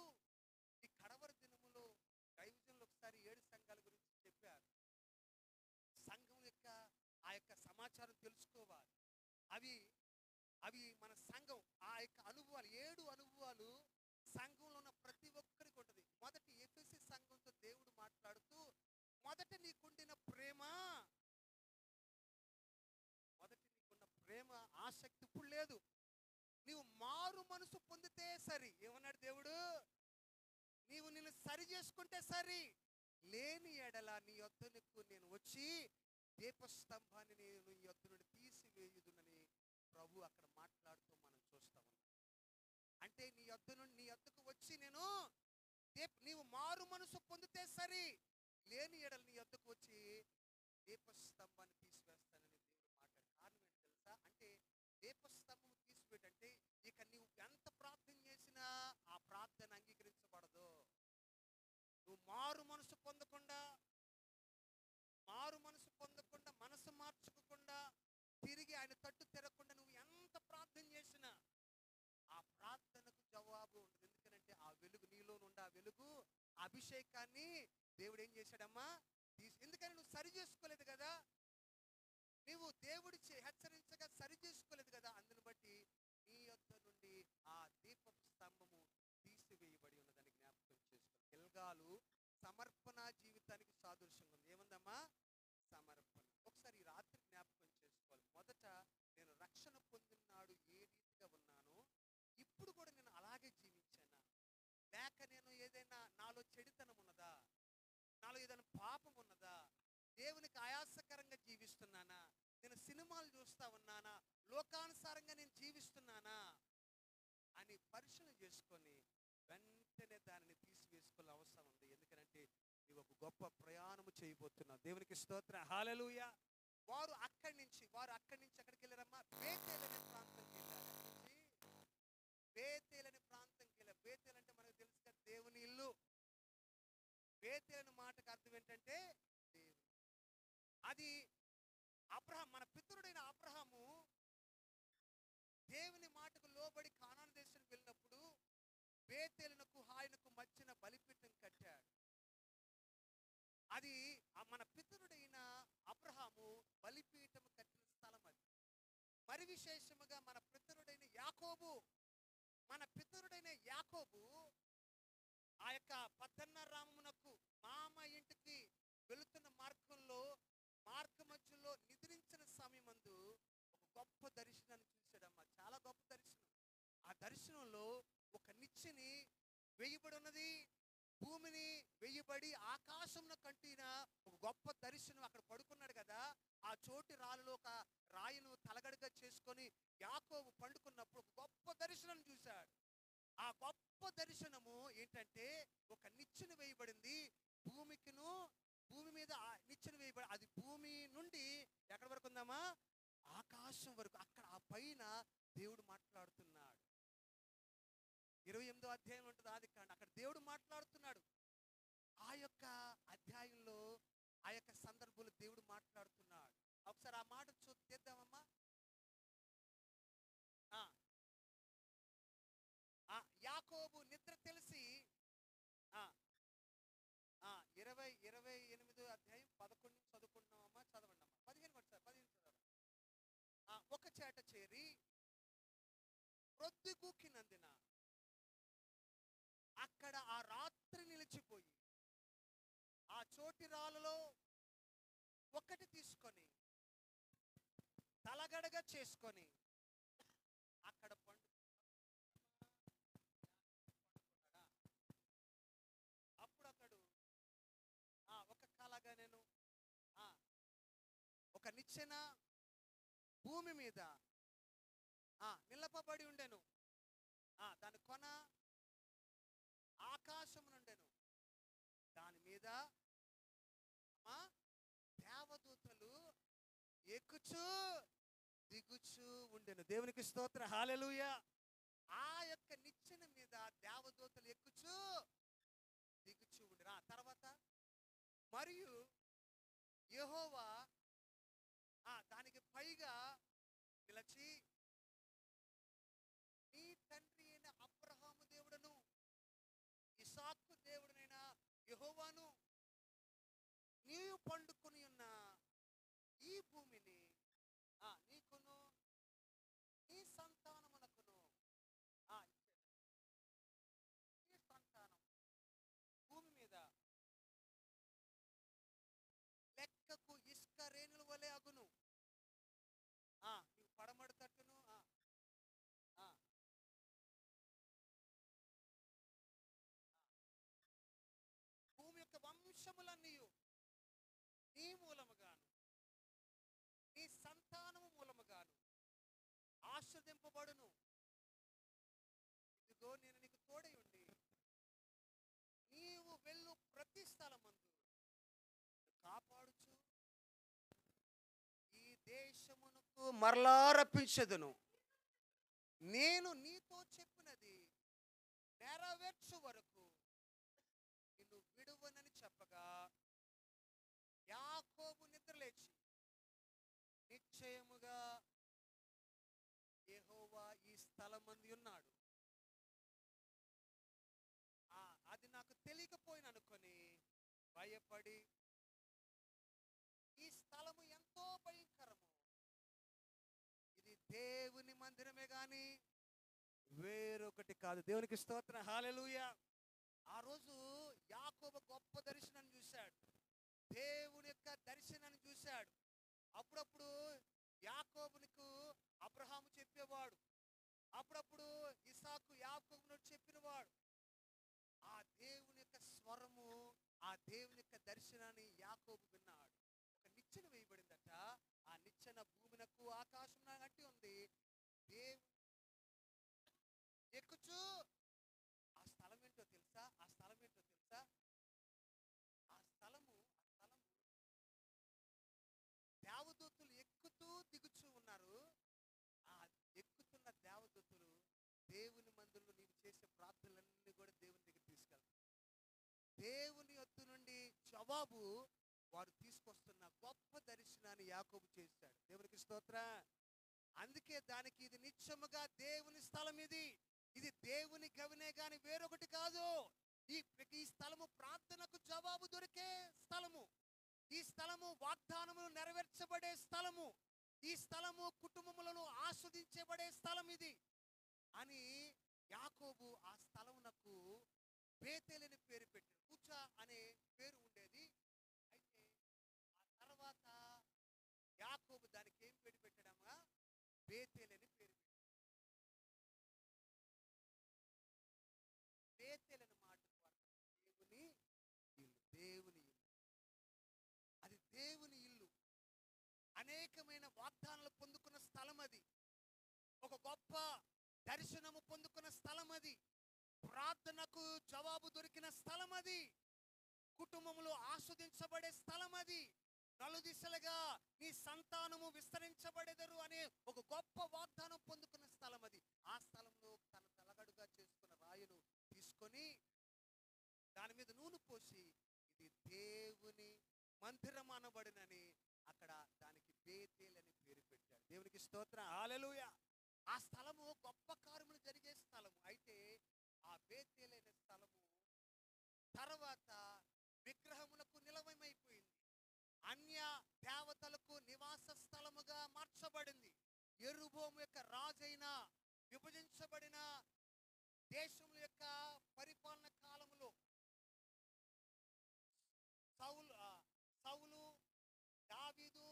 ఈ కడవరి దినములో దైవజనులు ఒకసారి 7 సంఘాల గురించి చెప్పారు. సంఘం యొక్క ఆ యొక్క సమాచారం తెలుసుకోవాలి. అవి మన సంఘం ఆ యొక్క అనుభవాలు, 7 అనుభవాలు సంఘంలో ఉన్న ప్రతి ఒక్కరికి ఉంటుంది. మొదటి ఎఫెసీ సంఘంతో దేవుడు మాట్లాడుతూ, మొదట నీకున్న ప్రేమ ఆసక్తి ఇప్పుడు లేదు. నీవు మారు మనసు పొందితే సరి. ఏమన్నాడు దేవుడు? నిన్ను సరి చేసుకుంటే సరి. లేని ఎడల నీ యొద్దకు నేను వచ్చి దీపస్తంభాన్ని నేను నీ యొద్ద నుండి తీసివేయుదునని ప్రభు అక్కడ మాట్లాడుతూ మనం చూస్తా ఉన్నాం. అంటే నీ యొద్దకు వచ్చి నీవు మారు మనసు పొందితే సరి. లేని ఎడల నీ యొద్దకు వచ్చి దీపస్తంభాన్ని తీసివేస్తానని దేవుడు మాట్లాడు. కారణం ఏంటి తెలుసా? అంటే దీపస్తంభం తీసివేటంటే ఇక నీవు ఎంత ప్రార్థన చేసినా ఆ ప్రార్థన అంగీకరించబడదు. నువ్వు మారు మనసు పొందకుండా, మనసు మార్చుకోకుండా, తిరిగి ఆయన తట్టు తిరగకుండా నువ్వు ఎంత ప్రార్థన చేసినా ఆ ప్రార్థనకు జవాబు ఉండదు. ఎందుకంటే ఆ వెలుగు నీలో నుండి, ఆ వెలుగు అభిషేకాన్ని దేవుడు ఏం చేశాడమ్మా? ఎందుకని నువ్వు సరి చేసుకోలేదు కదా, నువ్వు దేవుడి హెచ్చరించగా సరి చేసుకోలేదు కదా. అందుని బట్టి నీ యొద్ద నుండి ఆ దీపపు స్తంభము తీసివేయబడి ఉన్నదని జ్ఞాపకం చేసుకోవాలి. గిల్గాలు సమర్పణ జీవితానికి సాదృశ్యంగా ఉంది. ఏముందమ్మా? సమర్పణ. ఒకసారి ఈ రాత్రి జ్ఞాపకం చేసుకోవాలి. మొదట నేను రక్షణ పొందినాడు ఏ రీతిగా ఉన్నానో ఇప్పుడు కూడా నేను అలాగే జీవించానా, లేక నేను ఏదైనా నాలో చెడుతనం ఉన్నదా, నాలో ఏదైనా పాపం ఉన్నదా, దేవునికి ఆయాసకరంగా జీవిస్తున్నానా, నేను సినిమాలు చూస్తా ఉన్నానా, లోకానుసారంగా నేను జీవిస్తున్నానా అని పరిశీలన చేసుకొని వెంటనే దానిని తీసివేసుకోవాల్సిన అవసరం ఉంది. ఎందుకంటే నీవు ఒక గొప్ప ప్రయాణము చేయబోతున్నావు. దేవునికి స్తోత్రం, హల్లెలూయా. వారు అక్కడి నుంచి ఎక్కడికి వెళ్ళారమ్మా? బేతేల్ అనే ప్రాంతంకి వెళ్ళారు. బేతేల్ అనే ప్రాంతంకి వెళ్ళారు. బేతేల్ అంటే మనకు తెలుసు కదా, దేవుని ఇల్లు. బేతేల్ అనే మాటకు అర్థం ఏంటంటే దేవుని. అది అబ్రహాం, మన పితరుడైన అబ్రహాము దేవుని మాటకు లోబడి కానాను దేశానికి వెళ్ళినప్పుడు బేతేలునకు ఆయనకు మధ్యన బలిపీఠం కట్టాడు. అది మన పితరుడైన అబ్రహాము బలిపీఠం కట్టిన స్థలం. అది మరి విశేషముగా మన పితరుడైన యాకోబు ఆ యొక్క పద్దన్నరామమునకు మామ ఇంటికి వెళుతున్న మార్గ మధ్యలో నిద్రించిన సమయమందు ఒక గొప్ప దర్శనాన్ని చూశాడమ్మా. చాలా గొప్ప దర్శనం. ఆ దర్శనంలో ఒక నిచ్చెని వేయబడి ఉన్నది, భూమిని వేయబడి ఆకాశంలో కంటిన ఒక గొప్ప దర్శనం. అక్కడ పడుకున్నాడు కదా, ఆ చోటి రాళ్ళలో ఒక రాయిను తలగడగా చేసుకొని యాకోబు పండుకున్నప్పుడు ఒక గొప్ప దర్శనం చూశాడు. ఆ గొప్ప దర్శనము ఏంటంటే ఒక నిచ్చెన వేయబడింది, భూమి మీద నిచ్చెన వేయబడి, అది భూమి నుండి ఎక్కడి వరకు ఉందామా? ఆకాశం వరకు. అక్కడ ఆ పైన దేవుడు మాట్లాడుతున్నాడు. 28వ అధ్యాయం ఉంటుంది ఆదికాండం. అక్కడ దేవుడు మాట్లాడుతున్నాడు. ఆ యొక్క అధ్యాయంలో ఆ యొక్క సందర్భంలో దేవుడు మాట్లాడుతున్నాడు. ఒకసారి ఆ మాట తెద్దామమ్మా. ఆ, ఆ, యాకోబు నిద్ర తెలిసి 28వ అధ్యాయం 11 చదువుకుంటున్నామమ్మా. చదవండి అమ్మా. 15 కూడా సార్, 15 చదవండి. ఒక చేట చేరి ప్రొద్దుగూకినందున అక్కడ ఆ రాత్రి నిలిచిపోయి ఆ చోటి రాళ్ళలో ఒకటి తీసుకొని తలగడగా చేసుకొని అక్కడ పండుకున్నాడా. అప్పుడు అతడు ఒక కలగా నేను ఒక నిచ్చెన భూమి మీద నిలపబడి ఉండెను. దాని కొన ఆకాశం నుండెను. దాని మీద దేవదూతలు ఎక్కుచూ దిగుచూ ఉండెను. దేవునికి స్తోత్ర, హల్లెలూయా. ఆ యొక్క నిచ్చెన మీద దేవదూతలు ఎక్కుచూ దిగుచూ ఉండెను. తర్వాత మరియు యెహోవా దానికి పైగా పిలిచి, నీ తండ్రి అయిన అబ్రహాము దేవుడను ఇస్సాకు దేవుడనైన యెహోవాను నీవు పండుకొని ఉన్న ఈ భూమిని నీకును నీ సంతానమునకును నీ సంతానం భూమి మీద లెక్కకు ఇసుక రేణుల వలె అగును. నీవు పడమడి తట్టును భూమి యొక్క వంశములన్నీ నీ మూలముగాను నీ సంతానము మూలముగాను ఆశీర్వదింపబడును. ఇదిగో నేను నీకు తోడై ఉండి నీవు వెళ్ళు ప్రతి స్థలమందు కాపాడుచు ఈ దేశమునకు మరలా రప్పించెదను. నేను నీతో చెప్పినది నెరవేర్చు వరకు నిన్ను విడువనని చెప్పగా యాకోబు నిద్రలేచి నిశ్చయముగా యెహోవా ఈ స్థలమందు ఉన్నాడు, అది నాకు తెలియకపోయిన అనుకొని భయపడి, ఈ స్థలము ఎంతో భయంకరము, ఇది దేవుని మందిరమే గాని వేరొకటి కాదు. దేవునికి స్తోత్రం, హల్లెలూయా. ఆ రోజు యాకోబు గొప్ప దర్శనాన్ని చూశాడు. దేవుని యొక్క దర్శనాన్ని చూశాడు. అప్పుడప్పుడు యాకోబునికి అబ్రహాము చెప్పేవాడు, అప్పుడప్పుడు ఇస్సాకు యాకోబును చెప్పినవాడు. ఆ దేవుని యొక్క స్వరము, ఆ దేవుని యొక్క దర్శనాన్ని యాకోబు విన్నాడు. ఒక నిచ్చెన వేయబడిందట. ఆ నిచ్చెన భూమినకు ఆకాశం అట్టి ఉంది. దేవుడు ఎక్కుచూ ఆ స్థలం ఏంటో తెలుసా? ఆ స్థలం దేవదూతలు ఎక్కుతూ దిగుచూ ఉన్నారు. ఆ ఎక్కుతున్న దేవదూతలు దేవుని మందిరంలో నీవు చేసే ప్రార్థనలన్నీ కూడా దేవుని దగ్గర తీసుకెళ్తారు. దేవుని యొద్ద నుండి జవాబు వారు తీసుకొస్తున్న గొప్ప దర్శనాన్ని యాకోబు చేశాడు. దేవునికి స్తోత్రం. అందుకే దానికి ఇది నిత్యముగా దేవుని స్థలం, ఇది దేవుని గవినే గాని వేరొకటి కాదు. ఈ స్థలము ప్రార్థనకు జవాబు దొరికే స్థలము, ఈ స్థలము వాగ్దానములు నెరవేర్చబడే స్థలము, ఈ స్థలము కుటుంబములను ఆస్వాదించబడే స్థలం ఇది అని యాకోబు ఆ స్థలమునకు బేతేలని పేరు పెట్టాడు. కూచా అనే పేరు ఉండేది. అయితే ఆ తర్వాత యాకోబు దానికి ఏం పేరు పెట్టాడమ్మా? బేతేలని పేరు పెట్టాడు. బేతేలని మాట దేవుని ఇల్లు, దేవుని ఇల్లు, అది దేవుని ఇల్లు. అనేకమైన వాగ్దానాలు పొందుకున్న స్థలం అది. ఒక గొప్ప దర్శనము పొందుకున్న స్థలం అది. ప్రార్థనకు జవాబు దొరికిన స్థలం అది. కుటుంబములు ఆస్వాదించబడే స్థలం అది. నలుదిశలుగా నీ సంతానము విస్తరించబడెదరు అనే ఒక గొప్ప వాగ్దానం పొందుకున్న స్థలం అది. ఆ స్థలంలో తన తలగడుగా చేసుకున్న రాయి తీసుకొని దాని మీద నూనె పోసి ఇది దేవుని మందిరం అనబడినని అక్కడ దానికి బేతేల్ అని పేరు పెట్టాడు. దేవునికి స్తోత్రం, హల్లెలూయా. ఆ స్థలము గొప్ప కార్యములు జరిగే స్థలము. అయితే ఆ బేతేల్ అనే స్థలము తర్వాత విగ్రహములకు నిలవమైపోయింది, అన్య దేవతలకు నివాస స్థలముగా మార్చబడింది. యెరొబోము యొక్క రాజైన విభజించబడిన దేశముల యొక్క పరిపాలన కాలములో సౌలు, దావీదు,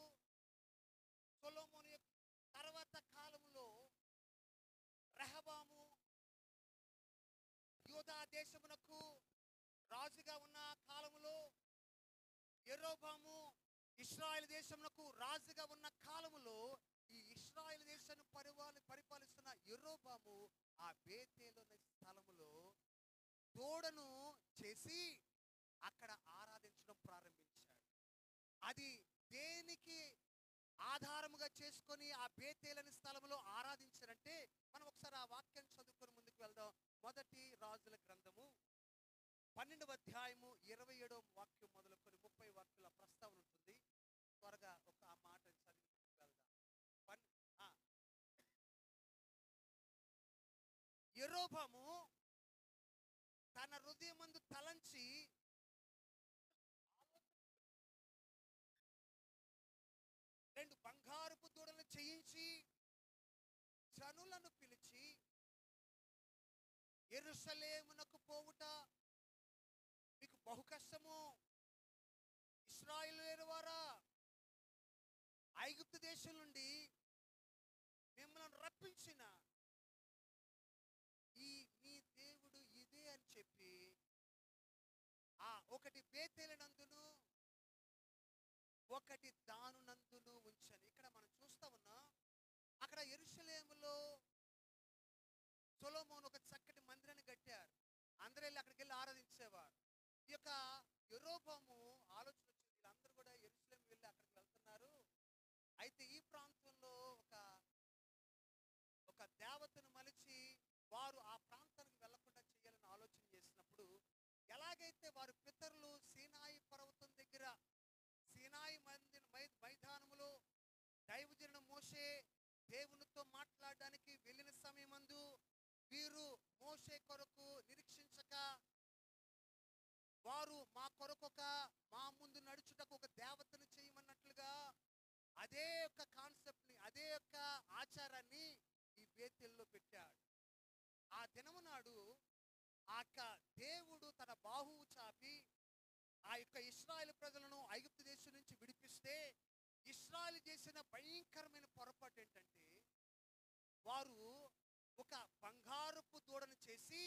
సొలొమోను యొక్క తర్వాత కాలములో రెహబాము యూదా దేశమునకు రాజుగా ఉన్న కాలములో, యెరొబాము ఇశ్రాయేలు దేశమునకు రాజుగా ఉన్న కాలములో ఈ ఇశ్రాయేలు దేశాన్ని పరిపాలిస్తున్న యెరొబాము ఆ బేతేలు అనే స్థలములో తోడను చేసి అక్కడ ఆరాధించడం ప్రారంభించాడు. అది దేనికి ఆధారముగా చేసుకొని ఆ బేతేలు అనే స్థలంలో ఆరాధించారంటే, మనం ఒకసారి ఆ వాక్యాన్ని చదువుకొని ముందుకు వెళ్దాం. మొదటి రాజుల గ్రంథము 12వ అధ్యాయము 27వ వాక్యం మొదలుకొని 30 వాక్యాల ప్రస్తావన ఉంటుంది. త్వరగా ఒక ఆ మాట చదివి ముందుకు వెళ్దాం. యెరొబాము తన హృదయమందు తలంచి రెండు బంగారపు దూడలను చేయించి జనులను పిలిచి, యెరూషలేమునకు పోవుట మీకు బహు కష్టము, ఇశ్రాయేలు వారా, ఐగుప్తు దేశం నుండి మిమ్మల్ని రప్పించిన ఈ మీ దేవుడు ఇదే అని చెప్పి ఒకటి బేతేలునందును ఒకటి దానునందును ఉంచని. ఇక్కడ మనం చూస్తా ఉన్నాం, అక్కడ యెరూషలేములో సొలొమోను ఒక చక్కటి మందిరాన్ని కట్టారు. అందరూ వెళ్ళి అక్కడికి వెళ్ళి ఆరాధించేవారు. ఈ యొక్క యెరొబాము ఆలోచన వచ్చింది, వీళ్ళందరూ కూడా యెరూషలేము వెళ్ళి అక్కడికి వెళ్తున్నారు, అయితే ఈ ప్రాంతంలో ఒక దేవతను మలిచి వారు ఆ ప్రాంతానికి వెళ్లకుండా చేయాలని ఆలోచన చేసినప్పుడు, ఎలాగైతే వారి పితరులు సీనాయి పర్వతం దగ్గర సీనాయి మైదానములో దైవజనుడు మోషే దేవునితో మాట్లాడడానికి వెళ్ళిన సమయమందు వీరు మోషే కొరకు నిరీక్షించక, వారు మా కొరకు మా ముందు నడుచుటకు ఒక దేవతను చేయమన్నట్లుగా అదే యొక్క కాన్సెప్ట్ని, అదే యొక్క ఆచారాన్ని ఈ బేతేలులో పెట్టాడు. ఆ దినము నాడు ఆ దేవుడు తన బాహువు చాపి ఆ యొక్క ఇశ్రాయేలు ప్రజలను ఐగుప్తు దేశం నుంచి విడిపిస్తే, ఇశ్రాయేలు చేసిన భయంకరమైన పొరపాటు ఏంటంటే, వారు ఒక బంగారపు దూడను చేసి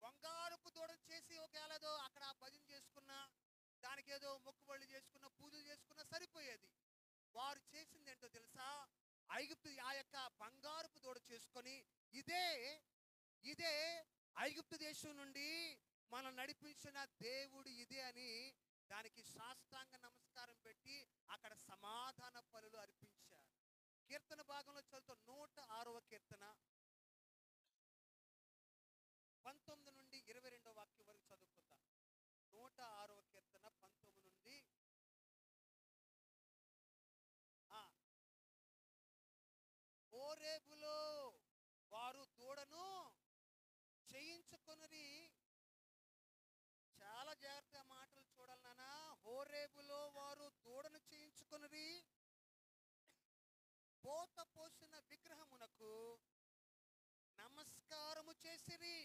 ఒకవేళ ఏదో అక్కడ భజన చేసుకున్నా, దానికి ఏదో మొక్కుబళ్ళు చేసుకున్నా, పూజలు చేసుకున్నా సరిపోయేది. వారు చేసింది ఏంటో తెలుసా? ఐగుప్తు ఆ యొక్క బంగారపు దూడ చేసుకొని ఇదే ఐగుప్తు దేశం నుండి మనం నడిపించిన దేవుడు ఇదే అని దానికి సాష్టాంగ నమస్కారం పెట్టి అక్కడ సమాధాన బలులు అర్పించారు. కీర్తన భాగంలో చదువుతూ 106వ కీర్తన 19 నుండి 22వ వాక్యం వరకు చదువుకుందాం. 106వ కీర్తన 19 నుండి హోరేబులో వారు దూడను చేయించుకొనిరి. చాలా జాగ్రత్తగా మాటలు చూడాలి నాన్న. హోరేబులో వారు దూడను చేయించుకొనిరి, పోత పోసిన విగ్రహమునకు నమస్కారము చేసిరి,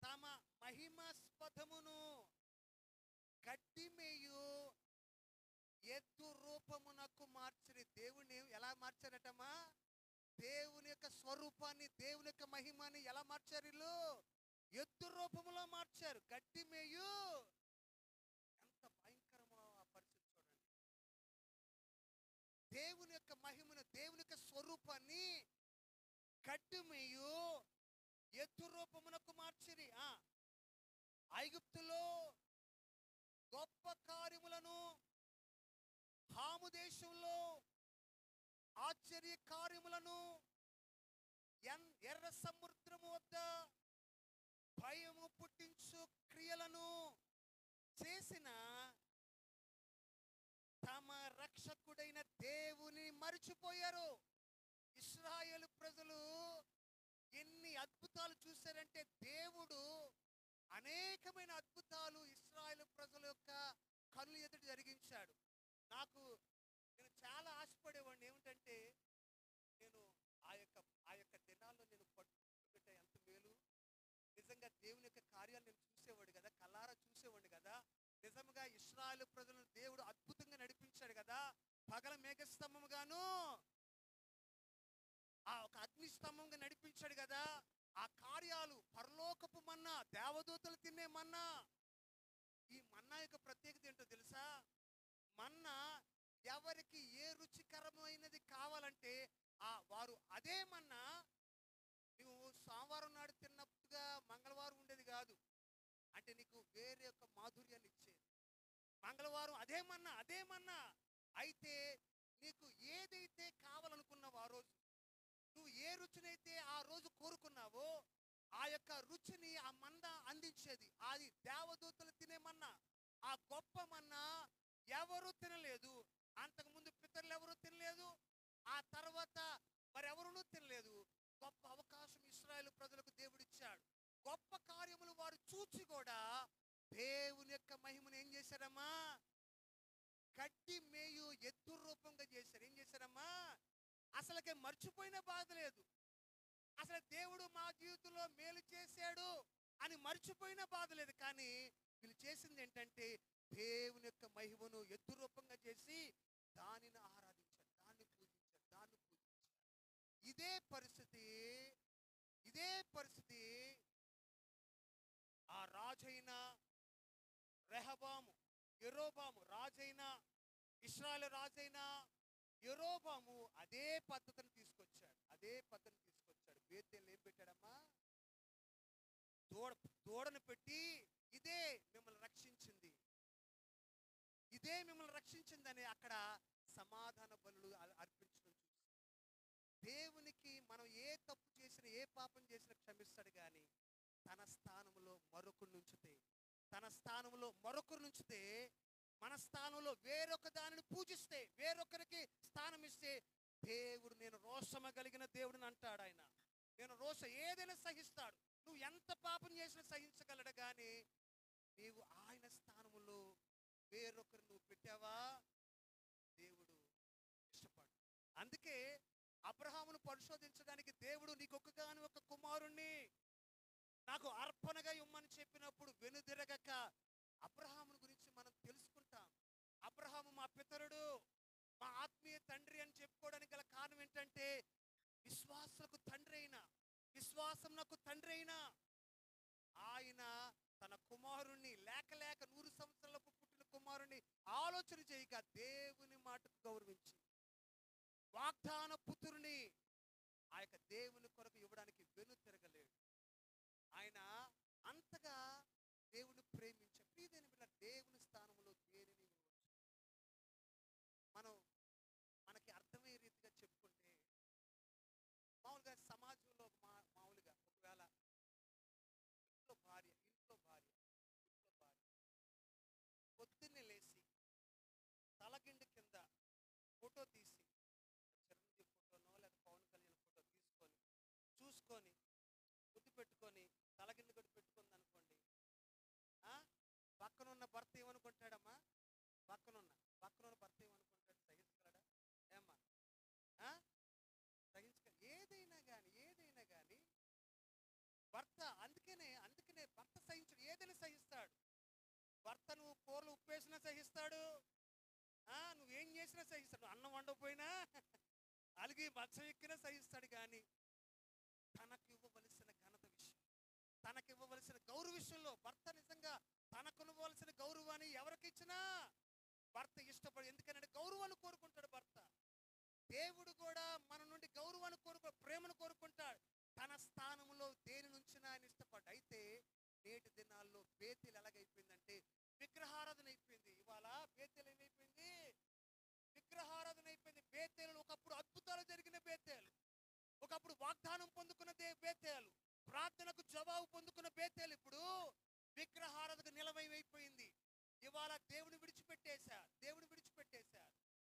తమ మహిమాస్పదమును గడ్డి మేయు ఎద్దు రూపమునకు మార్చిరి. దేవుని ఎలా మార్చారటమ్మా? దేవుని యొక్క స్వరూపాన్ని, దేవుని యొక్క మహిమాని ఎలా మార్చారు? వీళ్ళు ఎద్దు రూపములో మార్చారు. గడ్డి మేయు, ఎంత భయంకరమో ఆ పరిస్థితి చూడండి. దేవుని యొక్క మహిమను, దేవుని యొక్క స్వరూపాన్ని గడ్డి మేయు ఎద్దు రూపమునకు మార్చిరి. ఐగుప్తులో గొప్ప కార్యములను, హాము దేశంలో ఆశ్చర్య కార్యములను, ఎర్ర సముద్రము వద్ద భయము పుట్టించు క్రియలను చేసిన తమ రక్షకుడైన దేవుని మరిచిపోయారు. ఇశ్రాయేలు ప్రజలు ఎన్ని అద్భుతాలు చూశారంటే, దేవుడు అనేకమైన అద్భుతాలు ఇశ్రాయేలు ప్రజల యొక్క కళ్ళు ఎదుట జరిగించాడు. నేను చాలా ఆశపడేవాడిని ఏమిటంటే, నేను ఆ యొక్క దినాల్లో నేను పట్టుకుంటే ఎంత మేలు, నిజంగా దేవుని యొక్క కార్యాలు నేను చూసేవాడు కదా, కళ్ళారా చూసేవాడిని కదా. నిజంగా ఇశ్రాయేలు ప్రజలను దేవుడు అద్భుతంగా నడిపించాడు కదా. పగల మేఘస్తంభముగాను ఆ ఒక అగ్నిస్తంభంగా నడిపించాడు కదా. ఆ కార్యాలు పరలోకపు మన్నా, దేవదూతలు తినే మన్నా. ఈ మన్నా యొక్క ప్రత్యేకత ఏంటో తెలుసా? మన్నా ఎవరికి ఏ రుచికరమైనది కావాలంటే వారు అదే మన్నా నువ్వు సోమవారం నాడు తిన్నట్టుగా మంగళవారం ఉండేది కాదు. అంటే నీకు వేరే యొక్క మాధుర్యాన్ని ఇచ్చేది. మంగళవారం అదే మన్నా. అయితే నీకు ఏదైతే కావాలనుకున్నావో ఆ రోజు, నువ్వు ఏ రుచినైతే ఆ రోజు కోరుకున్నావో ఆ యొక్క రుచిని ఆ మన్న అందించేది. అది దేవదూతలు తినే మన్నా. ఆ గొప్ప మన్నా ఎవరు తినలేదు. అంతకుముందు పితరులు ఎవరు తినలేదు, ఆ తర్వాత మరెవరునూ తినలేదు. గొప్ప అవకాశం ఇశ్రాయేలు ప్రజలకు దేవుడిచ్చాడు. గొప్ప కార్యములు వారు చూచి కూడా దేవుని యొక్క మహిమను ఏం చేశారమ్మా? గడ్డి మేయు ఎద్దు రూపంగా చేశారు. ఏం చేశారమ్మా? అసలుకే మర్చిపోయిన బాధ లేదు. అసలు దేవుడు మా జీవితంలో మేలు చేశాడు అని మర్చిపోయిన బాధ లేదు. కానీ వీళ్ళు చేసింది ఏంటంటే, దేవుని యొక్క మహిమను ఎద్దు రూపంగా చేసి దానిని ఆరాధించారు, దాన్ని పూజించారు. ఇదే పరిస్థితి ఆ రాజైన రెహబాము, యెరోబాము రాజైన, ఇశ్రాయేలు రాజైన యెరోబాము అదే పద్ధతిని తీసుకొచ్చాడు. బేతేలు ఏం పెట్టాడమ్మా? దూడను పెట్టి ఇదే మిమ్మల్ని రక్షించిందని అక్కడ సమాధాన బలులు అర్పించడం చూసి, దేవునికి మనం ఏ తప్పు చేసినా, ఏ పాపం చేసినా క్షమిస్తాడు. కానీ తన స్థానంలో మరొకరు నుంచితే మన స్థానంలో వేరొక దానిని పూజిస్తే, వేరొకరికి స్థానం ఇస్తే, దేవుడు నేను రోషమ కలిగిన దేవుడిని అంటాడు. ఆయన నేను ఏదైనా సహిస్తాడు. నువ్వు ఎంత పాపం చేసినా సహించగలడు. కానీ నీవు ఆయన స్థానంలో వేరొకరు నువ్వు పెట్టావా, దేవుడు ఇష్టపడు. అందుకే అబ్రహామును పరిశోధించడానికి దేవుడు నీకొక్కగాని ఒక కుమారుణ్ణి నాకు అర్పణగా ఇమ్మని చెప్పినప్పుడు వెనుదిరగక అబ్రహాముని గురించి మనం తెలుసుకుంటాం. అబ్రహాము మా పితరుడు, మా ఆత్మీయ తండ్రి అని చెప్పుకోవడానికి గల కారణం ఏంటంటే, విశ్వాసంకు తండ్రి అయిన ఆయన తన కుమారుణ్ణి లేక 100 సంవత్సరాలకు పుట్టిన కుమారుణ్ణి ఆలోచన చేయక దేవుని మాటకు గౌరవించి వాగ్దాన పుత్రుని ఆ యొక్క దేవుని కొరకు ఇవ్వడానికి వెను తిరగలేడు. ఆయన అంతగా దేవుని ప్రేమించే ప్రియమైన బిడ్డ, దేవుని స్థానంలో దేనిని ఇవ్వచ్చు. మనకి అర్థమయ్యే రీతిగా చెప్పుకుంటే, మామూలుగా సమాజంలో మామూలుగా ఒకవేళ ఇంట్లో భార్య పొద్దున్నే లేచి తలకిండి కింద ఫోటో తీసి, చిరంజీవి ఫోటోనో లేదా పవన్ కళ్యాణ్ ఫోటో తీసుకొని చూసుకొని ముద్దు పెట్టుకొని తలకిండి కూడా పెట్టుకుంది అనుకోండి, పక్కనున్న భర్త ఏమనుకుంటాడమ్మా? పక్కనున్న భర్త ఏమనుకుంటాడు? సహించగలడా? ఏమ్మా ఏదైనా కానీ భర్త అందుకనే భర్త సహించడు, ఏదైనా సహిస్తాడు. భర్త నువ్వు కూరలు ఉప్పేసినా సహిస్తాడు, నువ్వేం చేసినా సహిస్తాడు. అన్నం వండకపోయినా అలిగి మత్స్యం ఎక్కినా సహిస్తాడు. కానీ తనకు ఇవ్వవలసిన ఘనత విషయం, తనకు ఇవ్వవలసిన గౌరవ విషయంలో భర్త నిజంగా తనకు ఇవ్వవలసిన గౌరవాన్ని ఎవరికి ఇచ్చినా భర్త ఇష్టపడు. ఎందుకంటే గౌరవాన్ని కోరుకుంటాడు భర్త. దేవుడు కూడా మన నుండి గౌరవాన్ని ప్రేమను కోరుకుంటాడు. తన స్థానంలో దేని నుంచి ఆయన ఇష్టపడ్డా. అయితే నేటి దినాల్లో బేతేలు ఎలాగైపోయిందంటే విగ్రహారాధన అయిపోయింది. ఇవాళ బేతేలు ఏమైపోయింది? విగ్రహారాధన అయిపోయింది. బేతేలు ఒకప్పుడు అద్భుతాలు జరిగిన బేతేలు, ఒకప్పుడు వాగ్దానం పొందుకున్న బేతేలు, ప్రార్థనకు జవాబు పొందుకున్న బేతేలు ఇప్పుడు విగ్రహారాధనకు నిలవైపోయింది. ఇవాళ దేవుని విడిచిపెట్టేశారు.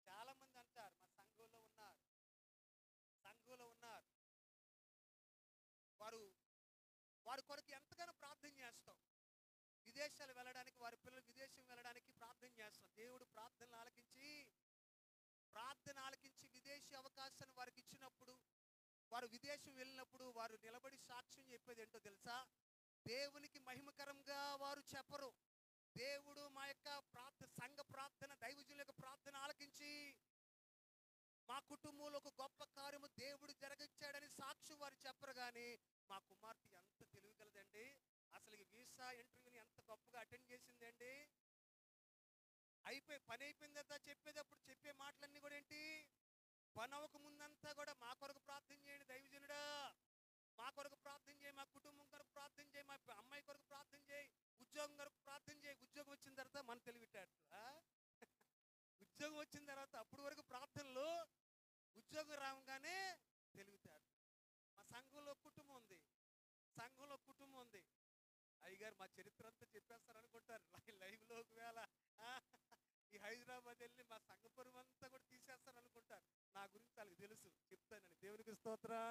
చాలా మంది అంటారు, మా సంఘంలో ఉన్నారు వారి కొరకు ఎంతగానో ప్రార్థన చేస్తాం. విదేశాలు వెళ్ళడానికి, వారి పిల్లలు విదేశం వెళ్ళడానికి ప్రార్థన చేస్తాం. దేవుడు ప్రార్థన ఆలకించి విదేశీ అవకాశాన్ని వారికి ఇచ్చినప్పుడు, వారు విదేశం వెళ్ళినప్పుడు వారు నిలబడి సాక్ష్యం చెప్పేది ఏంటో తెలుసా? దేవునికి మహిమకరంగా వారు చెప్పరు. దేవుడు మా యొక్క సంఘ ప్రార్థన, దైవజనుల యొక్క ప్రార్థన ఆలకించి మా కుటుంబంలో ఒక గొప్ప కార్యము దేవుడు జరిగించాడని సాక్ష్యం వారు చెప్పరు. కానీ మా కుమార్తె ఎంత తెలివిగలదండి, అసలు ఈ వీసా ఇంటర్వ్యూని ఎంత గొప్పగా అటెండ్ చేసిందండి, పని అయిపోయిందా చెప్పేటప్పుడు చెప్పే మాటలన్నీ కూడా ఏంటి, పని అవ్వక ముందంతా కూడా మా కొరకు ప్రార్థన చేయండి దైవజనుడా, మా కొరకు ప్రార్థన చేయి, మా కుటుంబం కొరకు ప్రార్థన చేయి, మా అమ్మాయి కొరకు ప్రార్థన చేయి, ఉద్యోగం కొరకు ప్రార్థన చేయి. ఉద్యోగం వచ్చిన తర్వాత మన తెలివిట్టాడు. ఉద్యోగం వచ్చిన తర్వాత అప్పుడు వరకు ప్రార్థనలు, ఉద్యోగం రాగానే తెలివితాడు. మా సంఘంలో కుటుంబం ఉంది. అయ్యగారు మా చరిత్ర అంతా చెప్పేస్తారు అనుకుంటారు. లైవ్లో ఒకవేళ ఈ హైదరాబాద్ వెళ్ళి మా సంఘపురం అంతా కూడా తీసేస్తారు అనుకుంటారు. నా గురించి వాళ్ళకి తెలుసు, చెప్తానండి. దేవునికి స్తోత్రం,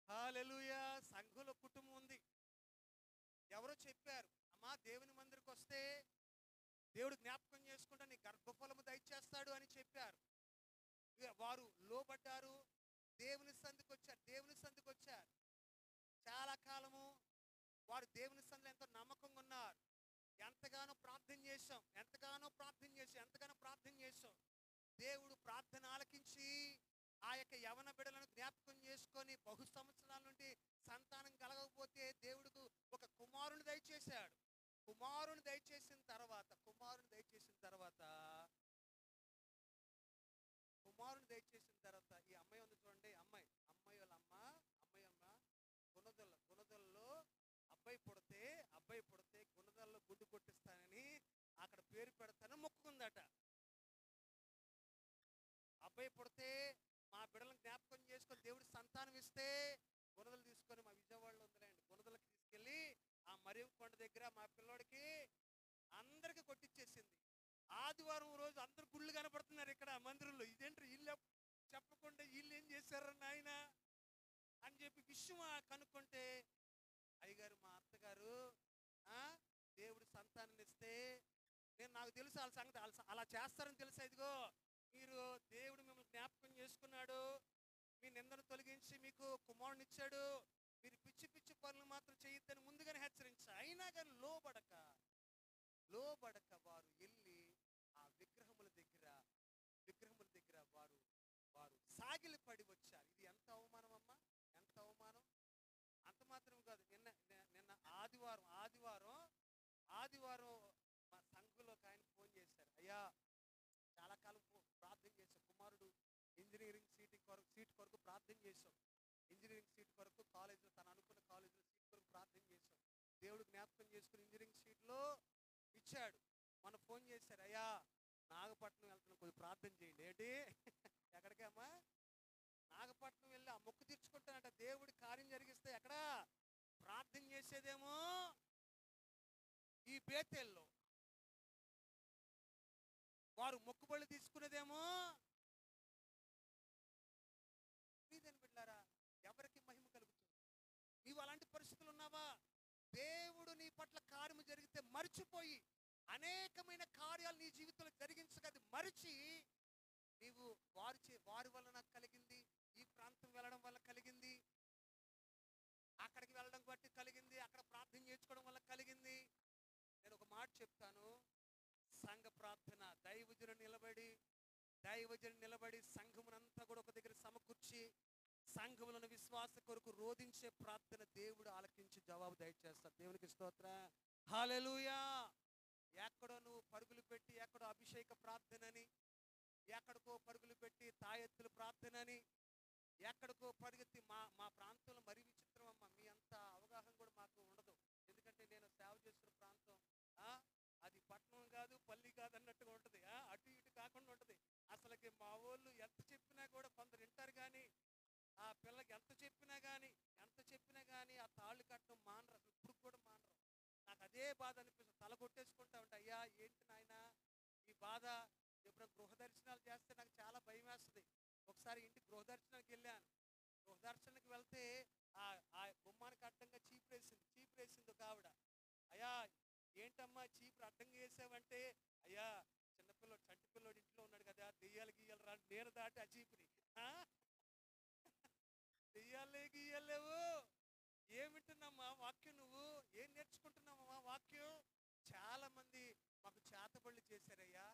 హల్లెలూయా. సంఘంలో కుటుంబం ఉంది. ఎవరో చెప్పారు, అమ్మా దేవుని మందిరికి వస్తే దేవుడు జ్ఞాపకం చేసుకుంటా నీ గర్భఫలము దయచేస్తాడు అని చెప్పారు. వారు లోబడ్డారు, దేవుని సంధికి వచ్చారు. చాలా కాలము వారు దేవుని సంధిలో ఎంతో నమ్మకంగా ఉన్నారు. ఎంతగానో ప్రార్థన చేశాం. దేవుడు ప్రార్థన ఆలకించి ఆ యొక్క యవన బిడ్డలను జ్ఞాపకం చేసుకొని బహు సంవత్సరాల నుండి సంతానం కలగకపోతే దేవుడికి ఒక కుమారుని దయచేశాడు. కుమారుని దయచేసిన తర్వాత ఈ అమ్మాయి ఉంది చూడండి, అమ్మాయి వాళ్ళ అమ్మ గుణదల్లో అబ్బాయి పుడితే గుణదల్లో గుడ్డు కొట్టిస్తానని అక్కడ పేరు పెడతానని మొక్కుకుందట. అబ్బాయి పుడితే మా బిడ్డలను జ్ఞాపకం చేసుకొని దేవుడు సంతానం ఇస్తే గుణదలు తీసుకొని, మా విజయవాడలో ఉందిలేండి, గుణదలకి తీసుకెళ్ళి ఆ మరియం కొండ దగ్గర మా పిల్లోడికి అందరికి కొట్టించేసింది. ఆదివారం రోజు అందరు గుళ్ళు కనపడుతున్నారు ఇక్కడ మందిరంలో. ఇదేంటి వీళ్ళు చెప్పకుండా వీళ్ళు ఏం చేశారు నాయన అని చెప్పి విషయం కనుక్కుంటే, అయ్యగారు మా అత్తగారు దేవుడు సంతానం ఇస్తే నాకు తెలుసు వాళ్ళ సంగతి, అలా చేస్తారని తెలుసా, ఇదిగో మీరు దేవుడు మిమ్మల్ని జ్ఞాపకం చేసుకున్నాడు, మీ నిందను తొలగించి మీకు కుమారుని ఇచ్చాడు, మీరు పిచ్చి పనులు మాత్రం చేయొద్దని ముందుగానే హెచ్చరించా. అయినా కానీ లోబడక వారు వెళ్ళి ఆ విగ్రహముల దగ్గర వారు సాగిలి పడి వచ్చారు. ఇది ఎంత అవమానం అమ్మా, ఎంత అవమానం! అంత మాత్రం కాదు, నిన్న ఆదివారం మా సంఘంలో ఒక ఆయన ఫోన్ చేశారు. అయ్యా, చాలా కాలం ప్రార్థన చేశాం, కుమారుడు ఇంజనీరింగ్ సీట్ కొరకు ప్రార్థన చేశాం. ఇంజనీరింగ్ సీట్ కొరకు కాలేజీలో, తను అనుకున్న కాలేజీలో సీట్ కొరకు ప్రార్థన చేశాం. దేవుడు జ్ఞాపకం చేసుకుని ఇంజనీరింగ్ సీట్లో ఇచ్చాడు. మన ఫోన్ చేశారు, అయ్యా నాగపట్నం వెళ్తున్నా, కొద్దిగా ప్రార్థన చేయండి. ఏంటి, ఎక్కడికమ్మా? నాగపట్నం వెళ్ళి ఆ మొక్కు తీర్చుకుంటానంట. దేవుడి కార్యం జరిగిస్తే ఎక్కడ ప్రార్థన చేసేదేమో ఈ బేతేల్లో, వారు మొక్కుబళ్ళు తీసుకునేదేమో మీదేని. బిడ్డలారా, ఎవరికి మహిమ కలుగుతుంది? నీవు అలాంటి పరిస్థితులు ఉన్నావా? దేవుడు నీ పట్ల కార్యము జరిగితే మర్చిపోయి అనేకమైన కార్యాలు నీ జీవితంలో జరిగించగది మరిచి నీవు వారి వల్ల నాకు కలిగింది, ఈ ప్రాంతం వెళ్ళడం వల్ల కలిగింది, అక్కడికి వెళ్ళడం బట్టి కలిగింది, అక్కడ ప్రార్థన చేసుకోవడం వల్ల కలిగింది. నేను ఒక మాట చెప్తాను, సంఘ ప్రార్థన దైవజనుడు నిలబడి సంఘమునంతా కూడా ఒక దగ్గర సమకూర్చి సంఘములను విశ్వాస కొరకు రోధించే ప్రార్థన దేవుడు ఆలకించి జవాబు దయచేస్తాడు. దేవునికి స్తోత్రం, హల్లెలూయా. ఎక్కడో నువ్వు పరుగులు పెట్టి, ఎక్కడో అభిషేక ప్రార్థనని, ఎక్కడికో పరుగులు పెట్టి తాయెత్తుల ప్రార్థనని, ఎక్కడికో పరిగెత్తి మా ప్రాంతంలో మరీ విచిత్రం అమ్మ, మీ అంత అవగాహన కూడా మాకు ఉండదు. ఎందుకంటే నేను సేవ చేస్తున్న ప్రాంతం అది పట్టణం కాదు, పల్లి కాదు అన్నట్టుగా ఉంటుంది. అటు ఇటు కాకుండా ఉంటుంది. అసలుకి మా వాళ్ళు ఎంత చెప్పినా కూడా కొందరు వింటారు, కానీ ఆ పిల్లకి ఎంత చెప్పినా కానీ ఆ తాళ్ళు కట్టడం మానరు, అసలు ఇప్పుడు కూడా మానరు. నాకు అదే బాధ అనిపిస్తుంది, తల కొట్టేసుకుంటా ఉంటా. అయ్యా ఏంటి నాయన ఈ బాధ, ఎప్పుడైనా గృహ దర్శనాలు చేస్తే నాకు చాలా భయం వేస్తుంది. ఒకసారి ఇంటికి గృహ దర్శనానికి వెళ్ళాను. గృహ దర్శనానికి వెళ్తే ఆ ఆ గుమ్మానికి అడ్డంగా చీపురేసింది ఒక ఆవిడ. అయ్యా ఏంటమ్మా చీపురు అడ్డంగా వేసావంటే, అయ్యా చిన్నపిల్లడు చంటి పిల్లోడు ఇంట్లో ఉన్నాడు కదా, దెయ్యాలు గీయాలు రా, నేను దాటి ఆ చీపుని దెయ్యాలే గీయలేవు. ఏం వింటున్నామ్మా వాక్యం, నువ్వు ఏం నేర్చుకుంటున్నావమ్మా వాక్యం? చాలా మంది మాకు చేతబళ్ళు చేశారయ్యా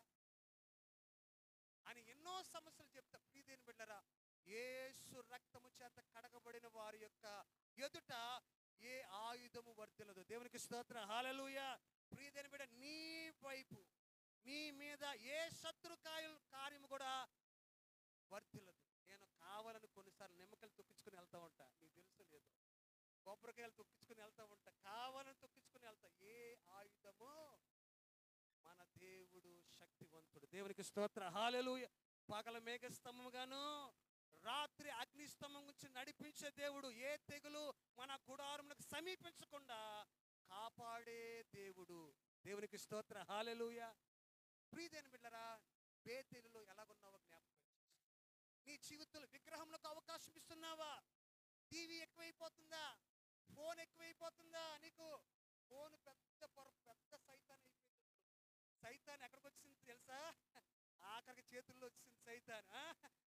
అని ఎన్నో సమస్యలు చెప్తా. ప్రియదేని బిడ్డలారా, యేసు రక్తము చేత కడగబడిన వారి యొక్క ఎదుట ఏ ఆయుధము వర్తిల్లదు. దేవునికి స్తోత్రం, హల్లెలూయా. ప్రియదేని బిడ్డ, నీ వైపు మీ మీద ఏ శత్రు కార్యము కూడా వర్తిల్లదు. నేను కావాలని కొన్నిసార్లు నిమ్మకాయలు తొక్కించుకుని వెళ్తా ఉంటా, నీకు తెలుసు లేదు, కొబ్బరికాయలు తొక్కించుకుని వెళ్తా ఉంటా, కావాలని తొక్కించుకుని వెళ్తా. ఏ ఆయుధము, మన దేవుడు శక్తివంతుడు. దేవునికి స్తోత్ర, హల్లెలూయా. పగల మేఘస్తంభముగాను రాత్రి అగ్నిస్తంభం నుంచి నడిపించే దేవుడు. ఏ తెగులు మన గుడారములకు సమీపించకుండా కాపాడే దేవుడు. దేవునికి స్తోత్ర, హల్లెలూయా. ప్రియదేని బిడ్డలారా, బేతేలులో ఎలాగున్నావో జ్ఞాపకం చేసుకో. నీ జీవితంలో విగ్రహములకు అవకాశం ఇస్తున్నావా? టీవీ ఎక్కువైపోతుందా? ఫోన్ ఎక్కువైపోతుందా? నీకు ఫోన్ పెద్ద సైతాన్ అయిపోయింది. సైతాన్ ఎక్కడికి వచ్చింది తెలుసా? ఆఖరికి చేతుల్లో వచ్చింది సైతాన్.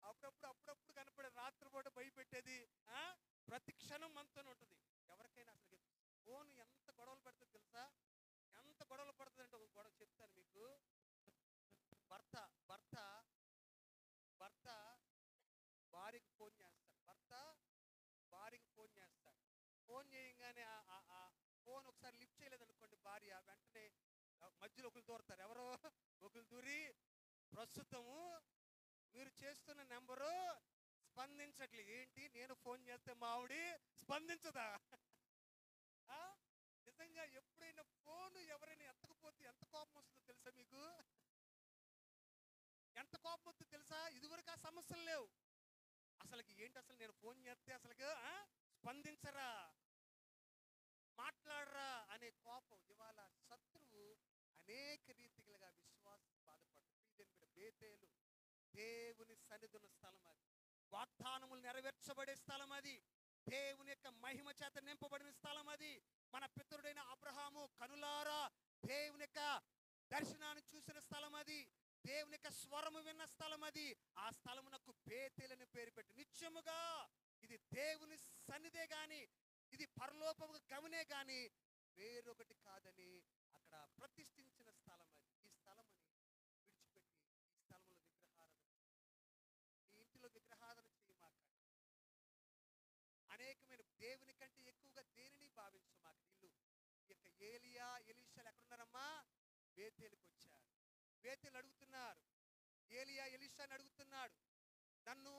అప్పుడప్పుడు కనపడే, రాత్రిపూట భయపెట్టేది, ప్రతి క్షణం మనతోనే ఉంటుంది. ఎవరికైనా అసలు ఫోన్ ఎంత గొడవలు పెడుతుంది తెలుసా? ఎంత గొడవలు పడుతుంది అంటే, ఒక గొడవ చెప్తాను మీకు. భర్త భార్యకి ఫోన్ చేస్తాడు. ఫోన్ చేయగానే ఆ ఫోన్ ఒకసారి లిఫ్ట్ చేయలేదనుకోండి భార్య, వెంటనే మధ్యలో ఒకరు దూరతారు. ఎవరో ఒకరు దూరి, ప్రస్తుతము మీరు చేస్తున్న నెంబరు స్పందించట్లేదు. ఏంటి, నేను ఫోన్ చేస్తే మా ఆవిడ స్పందించదా? నిజంగా ఎప్పుడైనా ఫోన్ ఎవరైనా ఎత్తకపోతే ఎంత కోపం వస్తుందో తెలుసా మీకు? ఎంత కోపం వస్తుందో తెలుసా? ఇదివరకు ఆ సమస్యలు లేవు. అసలుకి ఏంటి, అసలు నేను ఫోన్ చేస్తే అసలుకి స్పందించరా, మాట్లాడరా అనే కోపం. ఇవాళ శత్రువు అనేక రీతిలుగా విశ్వాసం బాధపడుతుంది. బేతేలు దేవుని సన్నిధుల స్థలం, అది వాగ్దానములు నెరవేర్చబడే స్థలం, అది దేవుని యొక్క మహిమ చేత నింపబడిన స్థలం, అది మన పితరుడైన అబ్రహాము కనులారా దేవుని యొక్క దర్శనాన్ని చూసిన స్థలం, అది దేవుని యొక్క స్వరము విన్న స్థలం, అది ఆ స్థలమునకు బేతేలని పేరు పెట్టి, నిత్యముగా ఇది దేవుని సన్నిధే గాని, ఇది పరలోకము గమనే గాని వేరొకటి కాదని అక్కడ ప్రతిష్ఠించిన స్థలం, అది. ఈ స్థలముని విడిచిపెట్టి ఈ స్థలములో విగ్రహారాధన, ఈ ఇంటిలో విగ్రహారాధన చేయమాకండి. అనేకమైన దేవుని కంటే ఎక్కువగా దేనిని భావించమాక. ఇల్లు ఈ యొక్క ఏలియా ఎలీషాలు ఎక్కడున్నారమ్మా? బేతేలుకు వచ్చారు. బేతేలు అడుగుతున్నారు, ఏలియా ఎలీషాని అడుగుతున్నాడు, నన్ను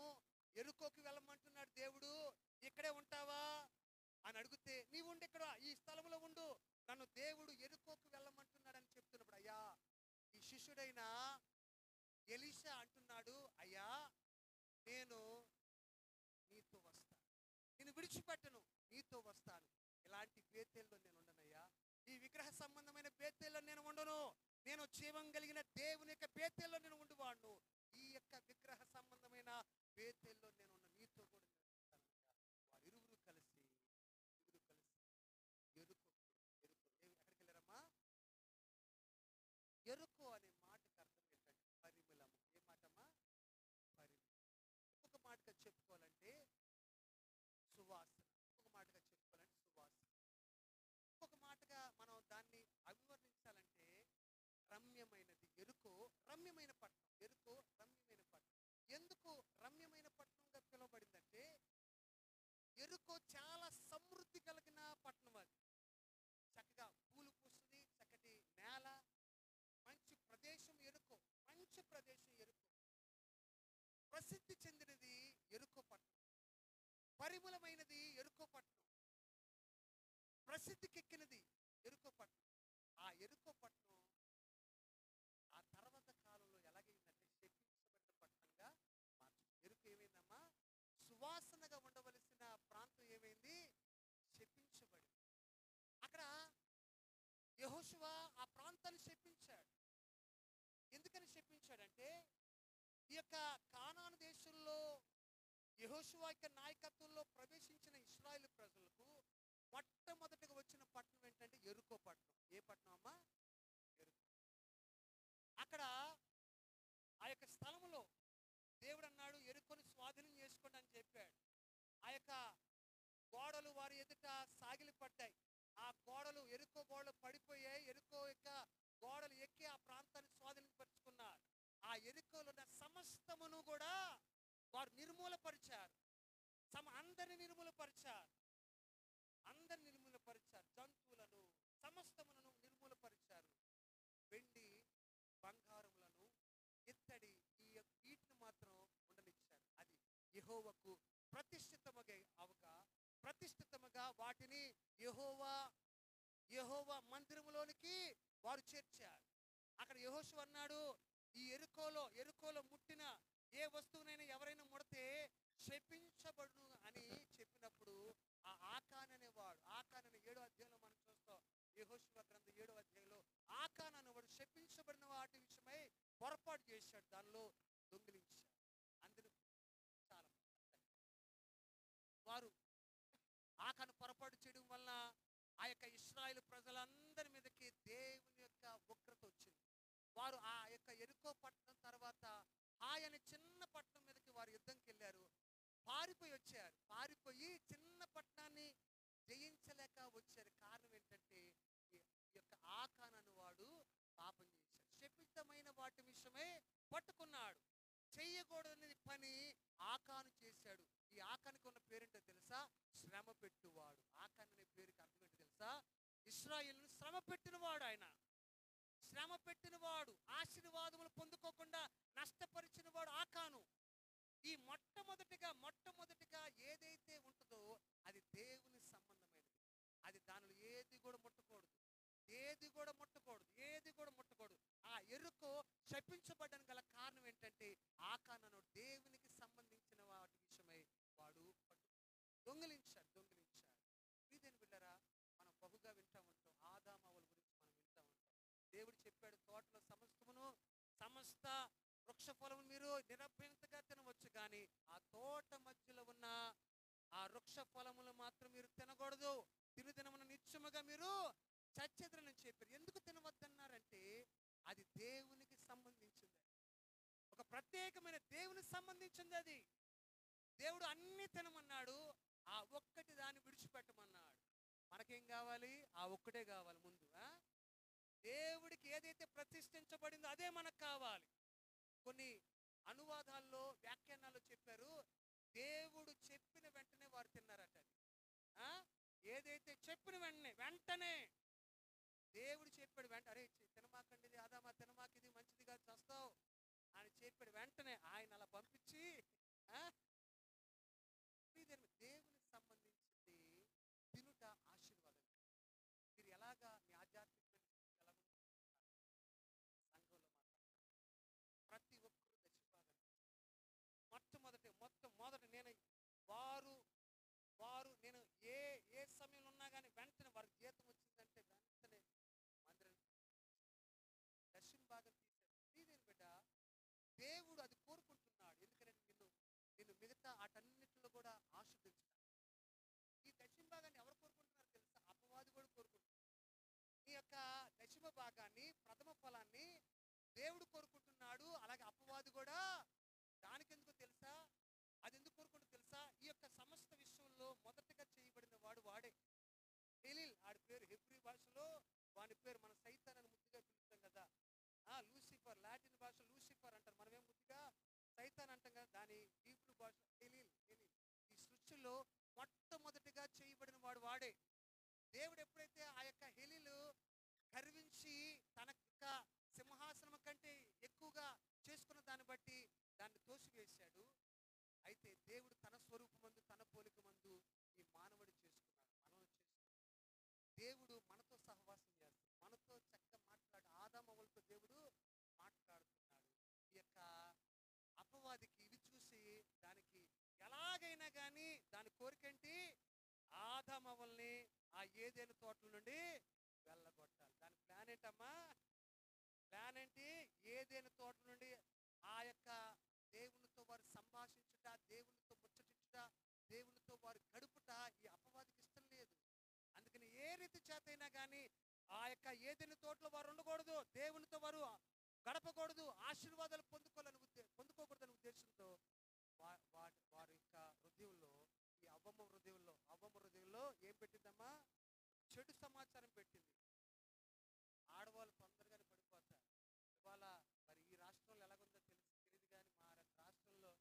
ఎరుకోకి వెళ్ళమంటున్నాడు దేవుడు, ఇక్కడే ఉంటావా అని అడిగితే, నీవు ఉండి ఇక్కడ ఈ స్థలంలో ఉండు, నన్ను దేవుడు ఎరుకోకు వెళ్ళమంటున్నాడు అని చెప్తున్నప్పుడు, అయ్యా ఈ శిష్యుడైన ఎలీషా అంటున్నాడు, అయ్యా నేను నీతో వస్తాను, నేను విడిచిపెట్టను, నీతో వస్తాను. ఇలాంటి బేతేల్లో నేను ఉండనయ్యా, ఈ విగ్రహ సంబంధమైన బేతేల్లో నేను ఉండను, నేను జీవం కలిగిన దేవుని యొక్క బేతేల్లో నేను ఉండువాడును. ఈ యొక్క విగ్రహ సంబంధమైన బేతేల్లో నేను ఉన్న, నీతో కూడా నేను ఉంటానయ్యా. వారు ఇరువురు కలిసి ఎరుకో ఎక్కడికి వెళ్ళారమ్మా? ఎరుకో అనే మాటకు అర్థం ఏంటంటే పరిమళము. ఏ మాటమ్మా? పరిమళం. ఇంకొక మాటగా చెప్పుకోవాలంటే సువాసన. ఇంకొక మాటగా మనం దాన్ని అభివర్ణించాలంటే రమ్యమైనది. ఎరుకో రమ్యమైన పట్టణం. ఎందుకు రమ్యమైన పట్టణంగా పిలువబడిందంటే, ఎరుకో చాలా సమృద్ధి కలిగిన పట్టణం. అది చక్కగా పూలు పూస్తుంది, చక్కటి నేల, మంచి ప్రదేశం ఎరుకో. ప్రసిద్ధి చెందినది ఎరుకో పట్టణం. పరిమళమైనది ఎరుకో పట్టణం. ప్రసిద్ధికెక్కినది ఎరుకో పట్టణం. ఆ ఎరుకో పట్టణం ఆ తర్వాత కాలంలో ఎలాగైందంటే శపించబడిన పట్టణంగా మార్చు. ఎరుకో ఏమైందమ్మా? సువాసనగా ఉండవలసిన ప్రాంతాన్ని శపించాడు. ఎందుకని శపించాడంటే ఈ యొక్క కానాను దేశంలో యెహోషువ యొక్క నాయకత్వంలో ప్రవేశించిన ఇశ్రాయేలు ప్రజలకు మొట్టమొదటిగా వచ్చిన పట్టణం ఏంటంటే యెరికో పట్టణం. ఏ పట్టణం అమ్మా? యెరికో. అక్కడ ఆ యొక్క స్థలంలో దేవుడు అన్నాడు యెరికోను స్వాధీనం చేసుకోండి అని చెప్పాడు. ఆ యొక్క గోడలు వారి ఎదుట సాగిలి పడ్డాయి. ఆ గోడలు యెరికో గోడలు పడిపోయాయి. యెరికో యొక్క గోడలు ఎక్కి ఆ ప్రాంతాన్ని స్వాధీనపరుచుకున్నారు. ఆ యెరికోలో ఉన్న సమస్తమును కూడా వారు నిర్మూలపరిచారు. అందరిని నిర్మూలపరిచారు. అందరిని నిర్మూలపరిచారు. జంతువులను సమస్తములను నిర్మూలపరిచారు. వెండి బంగారములను ఇత్తడి వీటిని మాత్రం ఉండనిచ్చారు. అది యెహోవాకు ప్రతిష్ఠితముగా వాటిని యెహోవా మందిరములోనికి వారు చేర్చారు. అక్కడ యెహోషువ అన్నాడు, ఈ ఎరుకోలో ముట్టిన ఏ వస్తువునైనా ఎవరైనా ముడితే శపించబడును అని చెప్పినప్పుడు ఆ ఆకాన్ అనేవాడు, ఆకాన్ అనే 7వ అధ్యాయంలో మనం చూస్తాం. యెహోషువ గ్రంథం 7వ అధ్యాయంలో ఆకాన్ అనేవాడు శపించబడిన వాటి విషయమై పొరపాటు చేశాడు. దానిలో దొంగిలించాడు. అందులో చాలా వారు ఆకాను పొరపాటు చేయడం వల్ల ఆ యొక్క ఇశ్రాయేలు ప్రజలందరి మీదకి దేవుని యొక్క ఉగ్రత వచ్చింది. వారు ఆ యొక్క యెరికో పట్టణం తర్వాత ఆయన చిన్న పట్టణం మీదకి వారు యుద్ధంకి వెళ్ళారు. పారిపోయి చిన్న పట్టణాన్ని జయించలేక వచ్చారు. కారణం ఏంటంటే ఈ యొక్క ఆకాన్ అనేవాడు పాపం చేశాడు. శపితమైన వాటి విషయమే పట్టుకున్నాడు. చెయ్యకూడని పని ఆకాను చేశాడు. ఈ ఆకానికి ఉన్న పేరేంటో తెలుసా? శ్రమ పెట్టువాడు. ఆకాన్ అనే పేరుకి అర్థం ఏంటో తెలుసా? ఇశ్రాయేలును శ్రమ పెట్టినవాడు. ఆయన శ్రమ పెట్టినవాడు, ఆశీర్వాదములు పొందుకోకుండా నష్టపరిచిన వాడు ఆకాను. ఈ మొట్టమొదటిగా ఏదైతే ఉంటుందో అది దేవుని సంబంధమైనది. అది దానిలో ఏది కూడా ముట్టకూడదు. ఆ యెరికో శపించబడ్డానికి గల కారణం ఏంటంటే ఆకాను దేవునికి సంబంధించిన వాటి విషయమై వాడు దొంగిలించాడు. ప్రియమైన బిడ్డలారా, మనం బహుగా వింటా ఉంటాం. ఆదాము హవ్వల గురించి మనం వింటా ఉంటాం. దేవుడు చెప్పాడు, తోటలో సమస్త వృక్ష ఫలములు మీరు నిరభ్యంతగా తినవచ్చు, కానీ ఆ తోట మధ్యలో ఉన్న ఆ వృక్ష ఫలములు మాత్రం మీరు తినకూడదు. తినుదినమున నిత్యముగా మీరు చచ్చెదరని చెప్పారు. ఎందుకు తినవద్దన్నారంటే అది దేవునికి సంబంధించింది. ఒక ప్రత్యేకమైన దేవునికి సంబంధించింది అది. దేవుడు అన్ని తినమన్నాడు, ఆ ఒక్కటి దాన్ని విడిచిపెట్టమన్నాడు. మనకేం కావాలి? ఆ ఒక్కటే కావాలి ముందు. దేవుడికి ఏదైతే ప్రతిష్ఠించబడిందో అదే మనకు కావాలి. కొన్ని అనువాదాల్లో వ్యాఖ్యానాల్లో చెప్పారు, దేవుడు చెప్పిన వెంటనే వారు తిన్నారట. అది ఏదైతే చెప్పిన వెంటనే దేవుడు చెప్పాడు అరే తినమాకండి, ఇది ఆదామా తినమాక, ఇది మంచిది కాదు, చస్తావు అని చెప్పాడు. వెంటనే ఆయన అలా పంపించి దేవునికి సంబంధించింది తినుట ఆశీర్వాదం. మీరు ఎలాగా మీ ఆధ్యాత్మికమైన ఎలా సంఘంలో మాత్రం ప్రతి ఒక్కరు దశభాగం మొట్టమొదటి నేను నేను ఏ సమయంలో ఉన్నా కానీ వెంటనే వారికి జీతం వచ్చిందంటే వెంటనే మందిరం దశమ భాగం తీశారు. ఇదేను బిడ్డ, దేవుడు అది కోరుకుంటున్నాడు. ఎందుకంటే నిన్ను మిగతా వాటన్నిటిలో కూడా ఆశీర్వదించడం. ఈ దశమ భాగాన్ని ఎవరు కోరుకుంటున్నారు తెలుసా? అపవాది కూడా కోరుకుంటున్నారు. నీ యొక్క దశమ భాగాన్ని, ప్రథమ ఫలాన్ని దేవుడు కోరుకుంటున్నాడు. అలాగే అపవాది కూడా. దానికి ఎందుకు తెలుసా? అది ఎందుకు కోరుకుంటూ తెలుసా? ఈ యొక్క సమస్త విషయంలో మొదటగా చేయబడిన వాడే హెలీల్. ఆడి పేరు హెబ్రీ భాషలో వాని పేరు మన సైతాన్ అని ముద్దుగా పిలుస్తాం కదా. లూసిఫర్, లాటిన్ భాష లూసిఫర్ అంటారు. మనమేం ముద్దుగా సైతాన్ అంటాం కదా. దాని హీబ్రూ భాష హెలీల్. ఈ సృష్టిలో మొట్టమొదటిగా చేయబడిన వాడే. దేవుడు ఎప్పుడైతే ఆ యొక్క హెలీలు గర్వించి తన యొక్క సింహాసనం కంటే ఎక్కువగా చేసుకున్న దాన్ని బట్టి దాన్ని తోసివేశాడు. అయితే దేవుడు తన స్వరూపమందు, తన పోలికమందు ఈ మానవుడు చేసుకున్నాడు. దేవుడు మనతో సహవాసం చేస్తాడు. మనతో చక్కగా మాట్లాడు. ఆదాము హవ్వలతో దేవుడు మాట్లాడుతున్నాడు. ఈ యొక్క అపవాదికి ఇవి చూసి దానికి ఎలాగైనా కానీ దాని కోరికేంటి? ఆదాము హవ్వల్ని ఆ ఏదెను తోటల నుండి వెళ్ళగొట్టాలి. దాని ప్లాన్ ఏంటమ్మా? ప్లాన్ ఏంటి? ఏదైనా తోట నుండి ఆ యొక్క దేవునితో వారు సంభాషించుట, దేవునితో ముచ్చటించుట, దేవునితో వారు గడుపుట ఈ అపవాదికి ఇష్టం లేదు. అందుకని ఏ రీతి చేతైనా కానీ ఆ యొక్క ఏదైనా తోటలో వారు ఉండకూడదు, దేవునితో వారు గడపకూడదు, ఆశీర్వాదాలు పొందుకోకూడదనే ఉద్దేశంతో వారి యొక్క హృదయంలో, ఈ అవ్వమ్మ హృదయంలో ఏం పెట్టిందమ్మా? చెడు సమాచారం పెట్టింది. ఆడవాళ్ళు తొందరగానే పడిపోతారు. ఇవాళ మరి ఈ రాష్ట్రంలో ఎలాగుందో తెలియదు కానీ మా రాష్ట్రంలో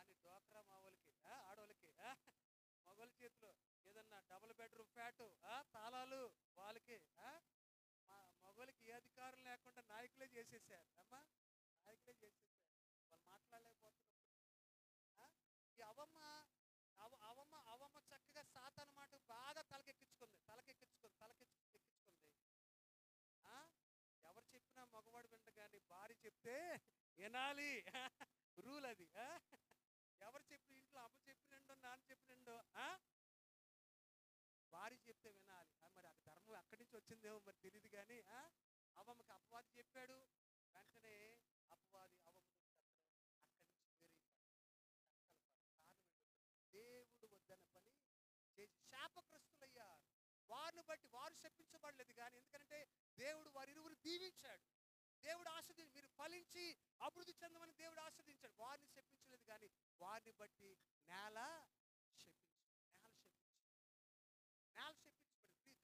అన్ని డోక్రా మావోళ్ళకి, ఆడవాళ్ళకి, మగవాళ్ళ చేతిలో ఏదన్నా డబుల్ బెడ్రూమ్ ఫ్లాట్, తాళాలు వాళ్ళకి, మా మగవాళ్ళకి ఏ అధికారం లేకుండా నాయకులే చేసేసారు అమ్మా, నాయకులే చేసేసారు. వాళ్ళు మాట్లాడలేకపోతున్నప్పుడు ఈ అవమ్మ చక్కగా సాతాను మాట బాగా తలకెక్కించుకుంది. ఎవరు చెప్పినా మగవాడు వింట కానీ భార్య చెప్తే వినాలి, రూల్ అది. ఎవరు చెప్పిన ఇంట్లో అమ్మ చెప్పినండో నాన్న చెప్పినండో భార్య చెప్తే వినాలి. మరి ఆ ధర్మం అక్కడి నుంచి వచ్చిందేమో మరి తెలియదు కానీ అవ్వమ్మకి అపవాది చెప్పాడు. వెంటనే అపవాది అవ్వమ్మతో చెప్పడం అక్కడి నుంచి వేరే కారణం ఏంటో దేవుడు వద్దన్న పని చేసి శాపగ్రస్తులయ్యారు. వారిని బట్టి వారు శపించబడలేదు కానీ, ఎందుకంటే దేవుడు వారి ఇరువురు దీవించాడు. దేవుడు ఆస్వాదించి మీరు ఫలించి అభివృద్ధి చెందమని దేవుడు ఆస్వాదించాడు. వారిని శపించలేదు కానీ వారిని బట్టి నేల శపించబడింది.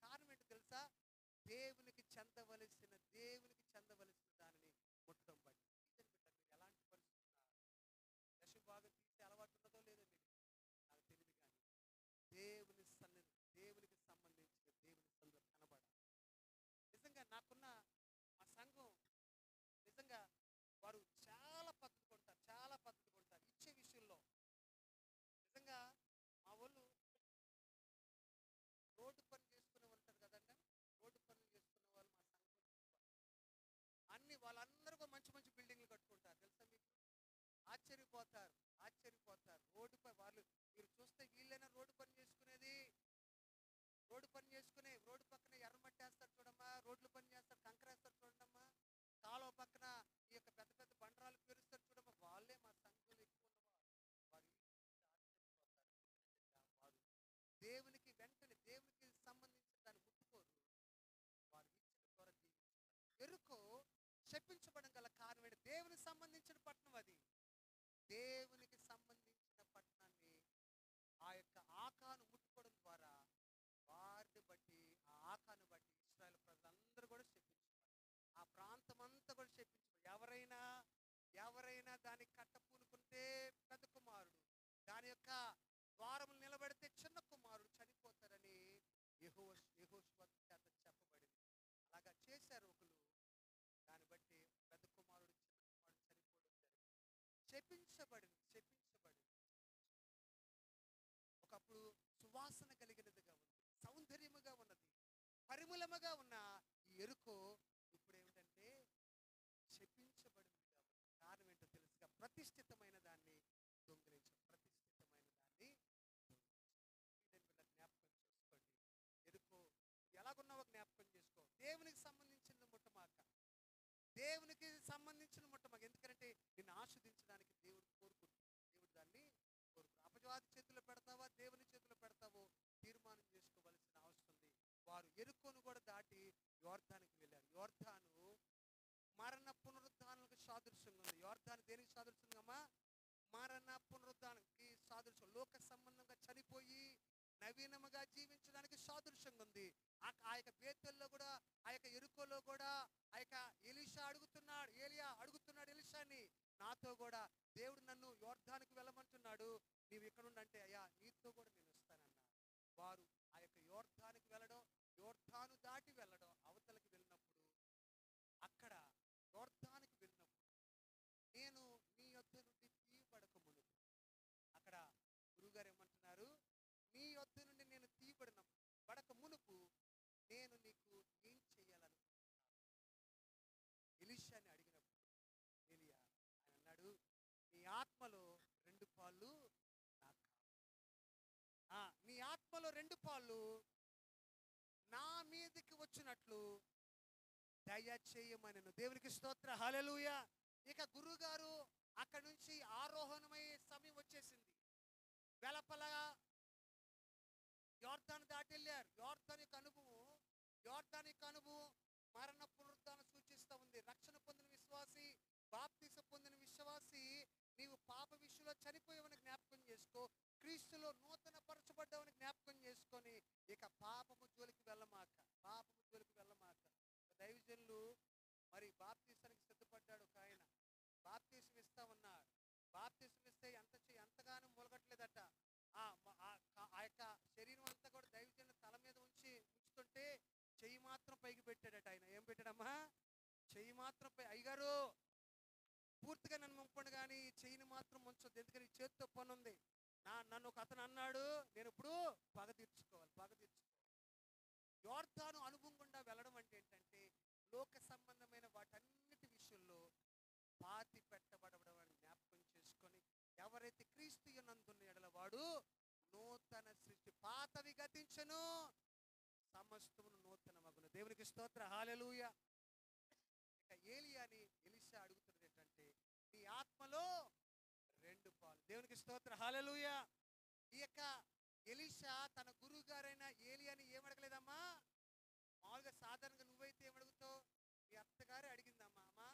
కారణం ఏంటో తెలుసా? దేవునికి చెందవలసిన దానిని ముట్టడం బట్టి. మీరు ఎలాంటి పరిస్థితులు దశ భాగం తీసే అలవాటు ఉన్నదో లేదో మీరు నాకు తెలియదు కానీ దేవునికి సంబంధించిన దేవుని సన్నిధిలో కనబడాలి. నిజంగా నాకున్న మా సంఘం నిజంగా వారు చాలా పద్ధతి కొంటారు ఇచ్చే విషయంలో. నిజంగా మా వాళ్ళు రోడ్డు పని చేసుకునే ఉంటారు కదండి, రోడ్డు పనులు చేసుకునే వాళ్ళు మా సంఘం వాళ్ళందరూ మంచి బిల్డింగ్లు కట్టుకుంటారు. తెలుసా మీకు? ఆశ్చర్యపోతారు. రోడ్డుపై వాళ్ళు మీరు చూస్తే వీళ్ళైనా రోడ్డు పని చేసుకునేది, రోడ్డు పక్కన ఎర్రమట్టి వేస్తారు చూడమ్మా, రోడ్లు పని చేస్తారు, కంకర వేస్తారు చూడమ్మా, కాలువ పక్కన ఈ యొక్క పెద్ద పెద్ద బండరాలు పేరుస్తారు చూడమ్మా, వాళ్ళే మా సంఘంలో ఎక్కువ ఉన్నవారు. వారు ఆశ్చర్యపోతారు. వారు దేవునికి సంబంధించిన దాన్ని ముట్టుకోరు. వారు ఇచ్చిన ద్వారా దీవించబడతారు. ఎరుకో శపించబడం గల కారణం ఏంటి? దేవునికి సంబంధించిన పట్టణం అది. దేవునికి సంబంధించిన పట్టణాన్ని ఆ యొక్క ఆకాను ముట్టుకోవడం ద్వారా వారిని బట్టి, ఆ ఆకాను బట్టి ఇశ్రాయేలు ప్రజలందరూ కూడా శపించబడ్డారు. ఆ ప్రాంతం అంతా కూడా శపించబడి, ఎవరైనా దాన్ని కట్ట పూనుకుంటే పెద్ద కుమారుడు, దాని యొక్క ద్వారములు నిలబెడితే చిన్న కుమారుడు చనిపోతారని యెహోషువ చేత చెప్పబడింది. అలాగా చేశారు ఒకరు. దాన్ని బట్టి పెద్ద కుమారుడు చిన్న కుమారుడు చనిపోవడం జరిగింది. శపించబడింది. ఒకప్పుడు సువాసన కలిగినదిగా ఉంది, సౌందర్యముగా ఉన్నది, పరిమళముగా ఉన్న ఈ ఎరుకో ఇప్పుడు ఏమిటంటే శపించబడిందిగా ఉంది. కారణం ఏంటో తెలుసుగా? ప్రతిష్ఠితమైన దాన్ని దొంగిలించడం. జ్ఞాపకం చేసుకోండి. ఎరుకో ఎలాగున్నావో జ్ఞాపకం చేసుకో. దేవునికి సంబంధించిన ముట్టమాక, ఎందుకంటే నిన్ను ఆస్వాదించడానికి దేవుడు కోరుకుంటున్నాడు. దేవుడు దాన్ని కోరుకుంటాడు. అపవాది చేతుల్లో పెడతావా, దేవుని చేతుల్లో పెడతావో తీర్మానం చేసుకోవలసిన అవసరం ఉంది. వారు ఎరుకోను కూడా దాటి యోర్దానికి వెళ్ళారు. యోర్దాను మరణ పునరుద్ధానాలకు సాదృశ్యంగా ఉంది. యోర్దాను దేనికి సాదృశ్యంగా? మరణ పునరుద్ధానానికి సాదృశ్యం. లోక సంబంధంగా చనిపోయి నవీనముగా జీవించడానికి సాదృశ్యంగా ఉంది. ఆ యొక్క బేతెల్లో కూడా, ఆ యొక్క ఎరుకోలో కూడా ఆ యొక్క ఏలియా అడుగుతున్నాడు ఎలీషాని, నాతో కూడా దేవుడు నన్ను యోర్దానికి వెళ్ళమంటున్నాడు, నీవు ఇక్కడ ఉండంటే అయ్యా నీతో కూడా నేను వస్తానన్నా. వారు ఆ యొక్క యోర్దానికి వెళ్ళడం, యోర్దాను దాటి వెళ్ళడం, అవతలకి వెళ్ళినప్పుడు అక్కడ యోర్దానికి వెళ్ళినప్పుడు నేను నీ యొద్ద నుండి తీయబడక మునుపు, అక్కడ గురువుగారు ఏమంటున్నారు? నీ యొద్ద నుండి నేను తీయబడక మునుపు నేను నీకు ఏం చేయాలనుకుంటున్నాను? ఎలీషాని అడిగినప్పుడు ఏలియా ఆయన అన్నాడు, నీ ఆత్మలో 2 పాళ్ళు నాకు కావాలి. నీ ఆత్మలో 2 పాళ్ళు నా మీదకి వచ్చినట్లు దయచేయమనెను. దేవునికి స్తోత్ర, హల్లెలూయా. ఇక గురువుగారు అక్కడి నుంచి ఆరోహణమయ్యే సమయం వచ్చేసింది. వెలపల యోర్దాను దాటెళ్ళారు. యోర్దాను యొక్క అనుభవం మరణ పునరుద్ధానం సూచిస్తూ ఉంది. రక్షణ పొందిన విశ్వాసి, బాప్తిసం పొందిన విశ్వాసి, నీవు పాప విషయంలో చనిపోయావని జ్ఞాపకం చేసుకో, క్రీస్తులో నూతన పరచబడ్డావని జ్ఞాపకం చేసుకొని ఇక పాపము జోలికి వెళ్ళమాక. దైవజనులు మరి బాప్తిసానికి సిద్ధపడ్డాడు ఒక ఆయన. బాప్తిసం ఇస్తా ఉన్నారు. బాప్తిసం ఇస్తే ఎంతగానో మొలగట్లేదట. ఆ యొక్క శరీరం అంతా కూడా దైవజనుల తల మీద ఉంచుతుంటే చెయ్యి మాత్రం పైకి పెట్టాడట ఆయన. ఏం పెట్టాడమ్మా? చెయ్యి మాత్రం అయ్యగారు పూర్తిగా నన్ను ముంపండి కానీ చెయ్యిని మాత్రం ముంచొద్దు, ఎందుకని చేతితో పని ఉంది. నన్ను ఒక అతను అన్నాడు, నేను ఇప్పుడు పగ తీర్చుకోవాలి. యోర్దాను అనుభవం గుండా వెళ్ళడం అంటే ఏంటంటే లోక సంబంధమైన వాటన్నిటి విషయంలో పాతి పెట్టబడడం అని జ్ఞాపకం చేసుకొని, ఎవరైతే క్రీస్తు యందున్న ఎడల వాడు నూతన సృష్టి, పాతవి గతించెను, సమస్తమును నూతనమగును. దేవునికి స్తోత్ర, హల్లెలూయా. ఇక ఏలియాని ఎలీషా అడుగుతున్నది ఏంటంటే, నీ ఆత్మలో 2 పాలు. దేవునికి స్తోత్ర, హల్లెలూయా. ఈ యొక్క ఎలీషా తన గురువు గారైన ఏలియాని ఏమడగలేదమ్మా? మామూలుగా సాధారణంగా నువ్వైతే ఏమడుగుతావు? మీ అత్తగారే అడిగిందమ్మా, అమ్మా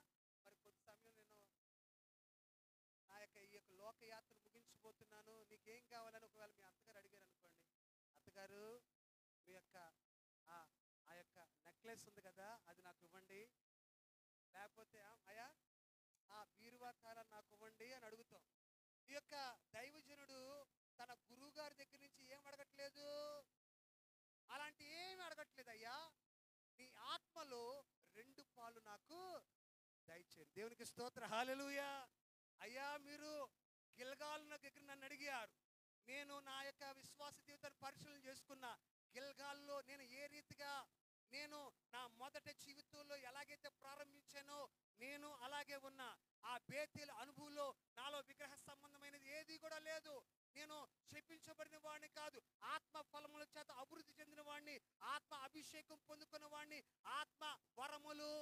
మరి కొద్ది సమయం నేను ఈ యొక్క లోకయాత్ర ముగించిపోతున్నాను, నీకేం కావాలని ఒకవేళ మీ అత్తగారు అడిగారు అనుకోండి, అత్తగారు మీ యొక్క ఆ యొక్క నెక్లెస్ ఉంది కదా, అది నాకు ఇవ్వండి, లేకపోతే అయ్యా ఆ బీరువా తాళాలు నాకు ఇవ్వండి అని అడుగుతాం. ఈ యొక్క దైవజనుడు తన గురువు గారి దగ్గర నుంచి ఏం అడగట్లేదు, అలాంటి ఏమి అడగట్లేదు. అయ్యా నీ ఆత్మలో 2 పాలు నాకు దయచేయండి. దేవునికి స్తోత్ర, హల్లెలూయా. అయ్యా మీరు గిల్గాల్ దగ్గర నన్ను అడిగారు, నేను నా యొక్క విశ్వాస జీవితాన్ని పరిశీలన చేసుకున్నా. గిల్గాల్లో నేను ఏ రీతిగా నేను నా మొదటి జీవితంలో ఎలాగైతే ప్రారంభించానో నేను అలాగే ఉన్నా. ఆ బేతేలు అనుభవంలో నాలో విగ్రహ సంబంధమైనది ఏది కూడా లేదు. నేను శపించబడిన వాడిని కాదు, ఆత్మ ఫలముల చేత అభివృద్ధి చెందిన వాడిని, ఆత్మ అభిషేకం పొందుకున్న వాడిని, ఆత్మ వరములు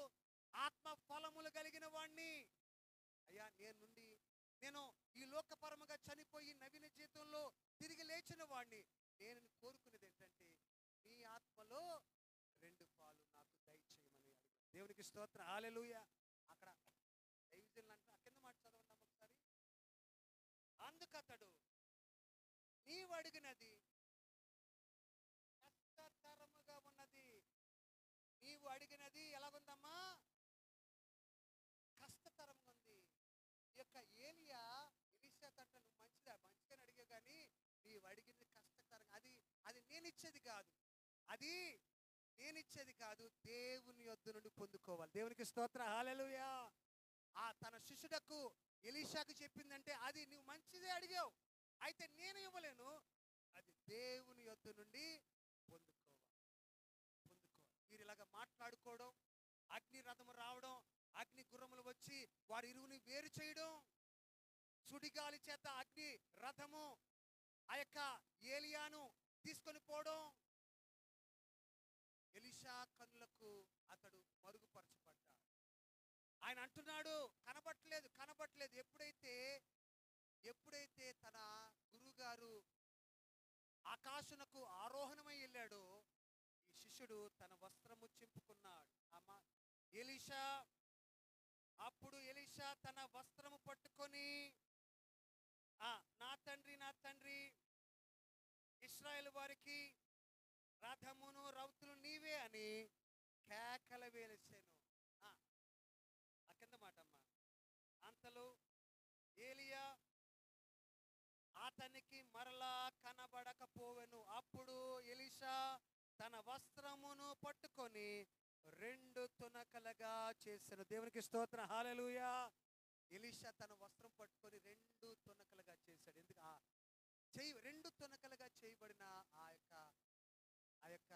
ఆత్మ ఫలములు కలిగిన వాడిని. అయ్యా నేను ఈ లోకపరముగా చనిపోయి నవీన జీవితంలో తిరిగి లేచిన వాడిని. నేను కోరుకునేది ఏంటంటే నీ ఆత్మలో 2 పాలు నాకు దయచేయమని అడిగాను. దేవునికి స్తోత్ర, హల్లెలూయా. అక్కడ దైవజనులు అంటే కింద మాట చదవండి ఒకసారి. అందుకతడు నీవు అడిగినది కష్టతరముగా ఉన్నది. నీవు అడిగినది ఎలాగుందమ్మా? కష్టతరంగా ఉంది. ఈ యొక్క ఎలీషా తట్ట నువ్వు మంచిగానే అడిగా కానీ నీవు అడిగింది కష్టతరంగా, అది నేనిచ్చేది కాదు, దేవుని యొద్ద నుండి పొందుకోవాలి. దేవునికి స్తోత్ర, హల్లెలూయా. తన శిష్యుడకు ఎలీషాకు చెప్పిందంటే అది నువ్వు మంచిదే అడిగావు, అయితే నేను ఇవ్వలేను, అది దేవుని యొద్ద నుండి పొందుకోవాలి. మీరు ఇలాగ మాట్లాడుకోవడం, అగ్ని రథము రావడం, అగ్ని గుర్రములు వచ్చి వారి ఇరువుని వేరు చేయడం, సుడిగాలి చేత అగ్ని రథము ఆ యొక్క ఏలియాను తీసుకొని పోవడం, ఎలీషా కన్నులకు అతడు మరుగుపరచబడ్డాడు. ఆయన అంటున్నాడు కనబట్టలేదు. ఎప్పుడైతే తన గురువుగారు ఆకాశమునకు ఆరోహణమై వెళ్ళాడో ఈ శిష్యుడు తన వస్త్రము చింపుకున్నాడు. అప్పుడు ఎలీషా తన వస్త్రము పట్టుకొని, నా తండ్రి ఇశ్రాయేలు వారికి రథమును రౌతులు నీవే అని కేకల వేసేను. కింద మాట అమ్మా. అంతలో ఏలియా అతనికి మరలా కనబడకపోవెను. అప్పుడు ఎలీషా తన వస్త్రమును పట్టుకొని 2 తునకలుగా చేశాను. దేవునికి స్తోత్ర, హల్లెలూయా. ఎలీషా తన వస్త్రం పట్టుకొని 2 తునకలుగా చేశాడు. ఎందుకు 2 తునకలుగా చేయబడిన ఆ యొక్క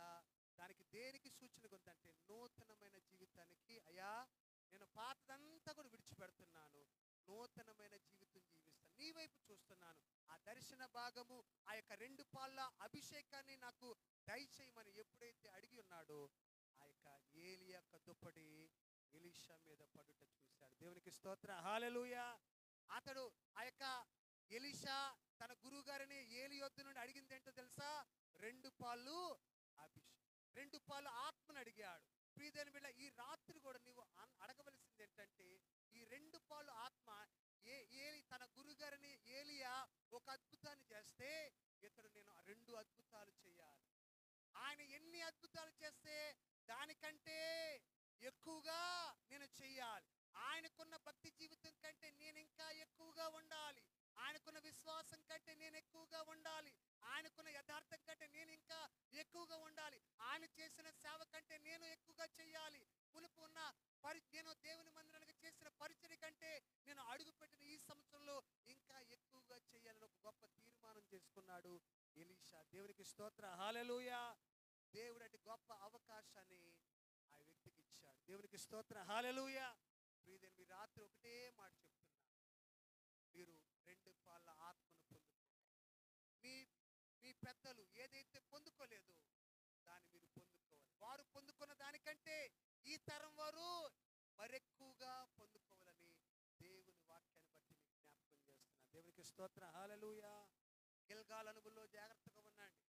దానికి దేనికి సూచనగా ఉందంటే నూతనమైన జీవితానికి. అయ్యా నేను పాతదంతా కూడా విడిచిపెడుతున్నాను, నూతనమైన జీవితం జీవిస్తాను, నీ వైపు చూస్తున్నాను. ఆ దర్శన భాగము ఆ యొక్క 2 పాళ్ళ అభిషేకాన్ని నాకు దయచేయమని ఎప్పుడైతే అడిగి ఉన్నాడో ఆ యొక్క యొక్క ఏలి యొక్క దుప్పటి ఎలీషా మీద పడుట చూశాడు. దేవునికి స్తోత్రం. హల్లెలూయా. అతడు ఆ యొక్క ఎలీషా తన గురువు గారిని ఏలి యొద్ద నుండి అడిగింది ఏంటో తెలుసా? 2 పాలు అభిషేకం, 2 పాలు ఆత్మను అడిగాడు. ప్రియదేని బిడ్డ, ఈ రాత్రి కూడా నీవు అడగవలసింది ఏంటంటే, ఈ 2 పాలు ఆత్మ ఏలి తన గురుగారిని ఏలియా ఒక అద్భుతాన్ని చేస్తే ఇతడు నేను 2 అద్భుతాలు చేయాలి. ఆయన ఎన్ని అద్భుతాలు చేస్తే దానికంటే ఎక్కువగా నేను చెయ్యాలి. ఆయనకున్న భక్తి జీవితం కంటే నేను ఇంకా ఎక్కువగా ఉండాలి. ఆయనకున్న విశ్వాసం కంటే నేను ఎక్కువగా ఉండాలి. ఆయనకున్న యథార్థం కంటే నేను ఇంకా ఎక్కువగా ఉండాలి. ఆయన చేసిన సేవ కంటే నేను ఎక్కువగా చెయ్యాలి. మునుపు ఉన్న నేను దేవుని మందిరానికి చేసిన పరిచర్య కంటే నేను అడుగుపెట్టిన ఈ సంవత్సరంలో ఇంకా ఎక్కువగా చేయాలని ఒక గొప్ప తీర్మానం చేసుకున్నాడు ఎలీషా. దేవునికి స్తోత్రం. హల్లెలూయా. దేవుడు అటు గొప్ప అవకాశాన్ని ఆ వ్యక్తికి ఇచ్చాడు. దేవునికి స్తోత్రం. హల్లెలూయా. ప్రియదేని, మీ రాత్రి ఒకటే మాట చెప్తున్నా, మీరు 2 పాళ్ళ ఆత్మను పొందుకోవాలి. మీ మీ పెద్దలు ఏదైతే పొందుకోలేదో దాన్ని మీరు పొందుకోవాలి. వారు పొందుకున్న దానికంటే ఈ తరం వారు మరెక్కువగా పొందుకోవాలని దేవుని వాక్యాన్ని బట్టి మీకు జ్ఞాపకం చేస్తున్నా. దేవునికి స్తోత్రం. హల్లెలూయా. గిల్గాల్ అనుభవంలో జాగ్రత్తగా ఉండండి.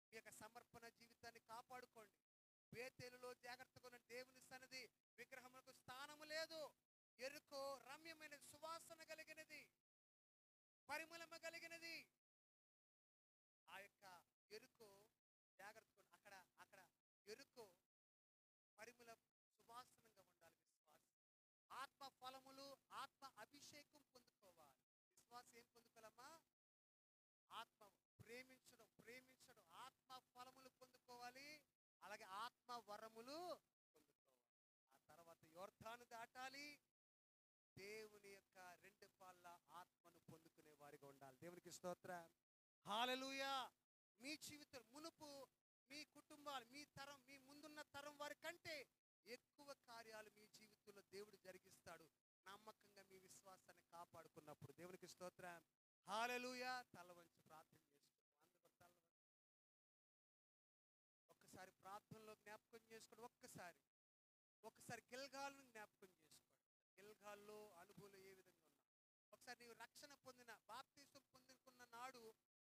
మీ యొక్క సమర్పణ జీవితాన్ని కాపాడుకోండి. బేతేలులో జాగ్రత్తగా ఉన్న దేవుని సన్నిధి విగ్రహములకు స్థానము లేదు. ఎరుకో రమ్యమైన సువాసన కలిగినది, పరిమళము కలిగినది. ఆ యొక్క ఎరుకో జాగ్రత్తగా అక్కడ అక్కడ ఎరుకో పరిమళ సువాసనంగా ఉండాలి. విశ్వాసం, ఆత్మ ఫలములు, ఆత్మ అభిషేకం పొందుకోవాలి. విశ్వాసం ఏం పొందుకోవాలమ్మా? ఆత్మ ప్రేమించడం, ఆత్మ ఫలములు పొందుకోవాలి. అలాగే ఆత్మ వరములు పొందుకోవాలి. ఆ తర్వాత యోర్దాను దాటాలి. దేవుని యొక్క 2 పాళ్ళ ఆత్మను పొందుకునే వారిగా ఉండాలి. దేవునికి స్తోత్రం. హల్లెలూయా. మీ జీవితం మునుపు మీ కుటుంబాలు, మీ తరం, మీ ముందున్న తరం వారి కంటే ఎక్కువ కార్యాలు మీ జీవితంలో దేవుడు జరిగిస్తాడు. నమ్మకంగా మీ విశ్వాసాన్ని కాపాడుకున్నప్పుడు. దేవునికి స్తోత్రం. హల్లెలూయా. తల వంచి ప్రార్థన చేసుకుంటాం. అందరూ తల వంచి ఒక్కసారి ప్రార్థనలో జ్ఞాపకం చేసుకోండి. ఒక్కసారి గిల్గాల్ను జ్ఞాపకం చేసుకోండి. గిల్గాల్లో అనుభూతులు ఏ విధంగా ఉన్నావు? ఒకసారి నీవు రక్షణ పొందిన, బాప్తిసం పొందుకున్న నాడు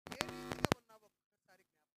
ఏ రీతిగా ఉన్నావు ఒక్కసారి జ్ఞాపకం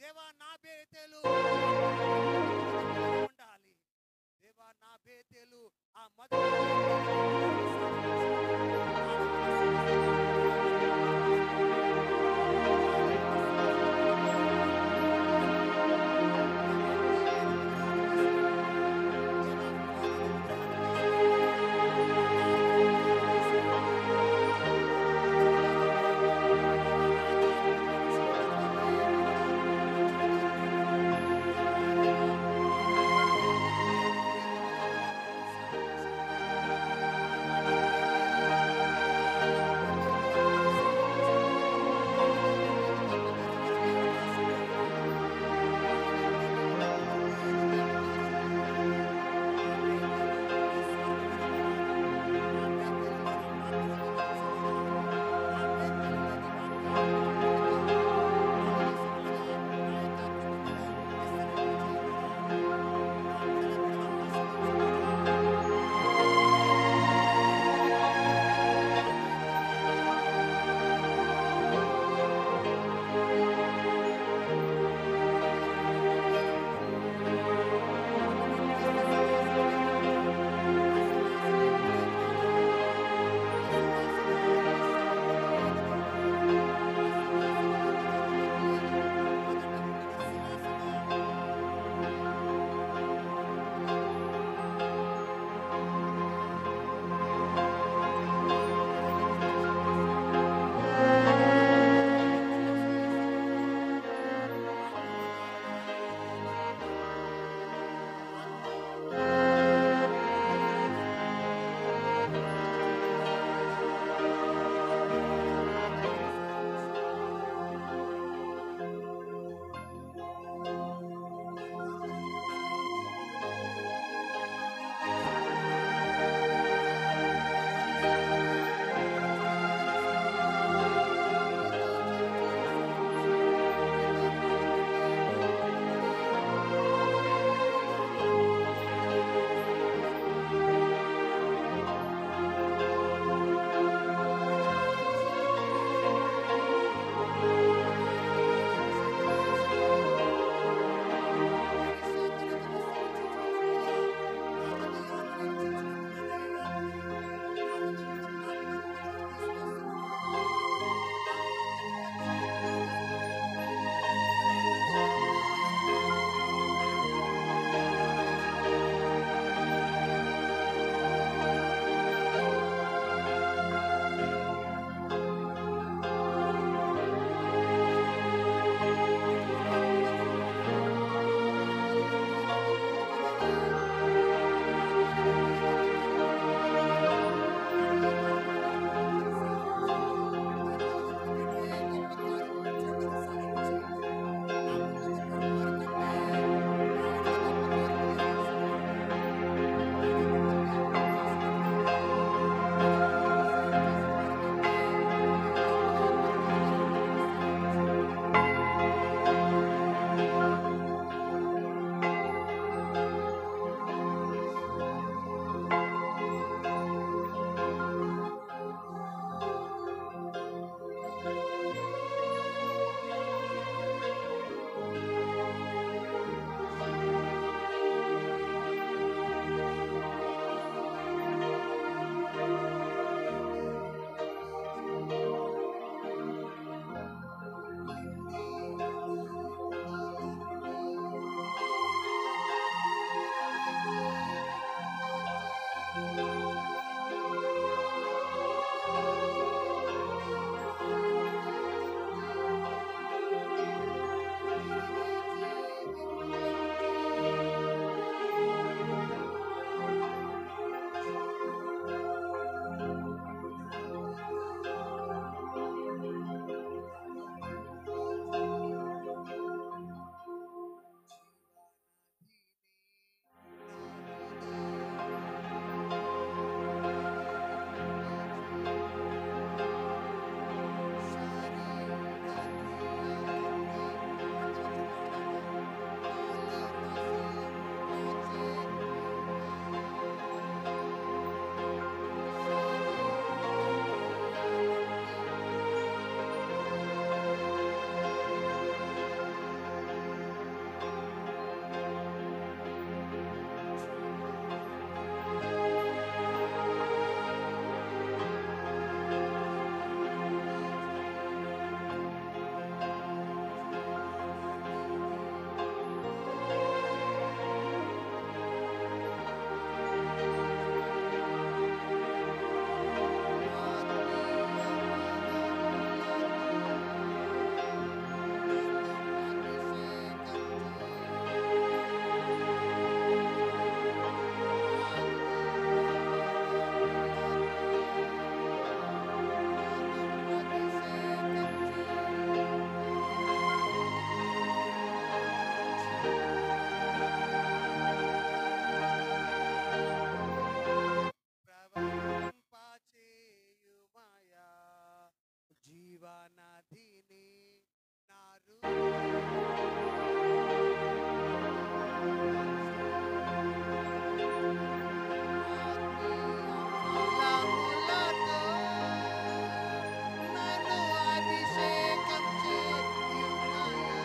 దేవా నా బేతేలు ఉండాలి. దేవా నా బేతేలు ఆ మొదటి ఫలములతో నన్ను అభిషేకం చేయుమయ్యా.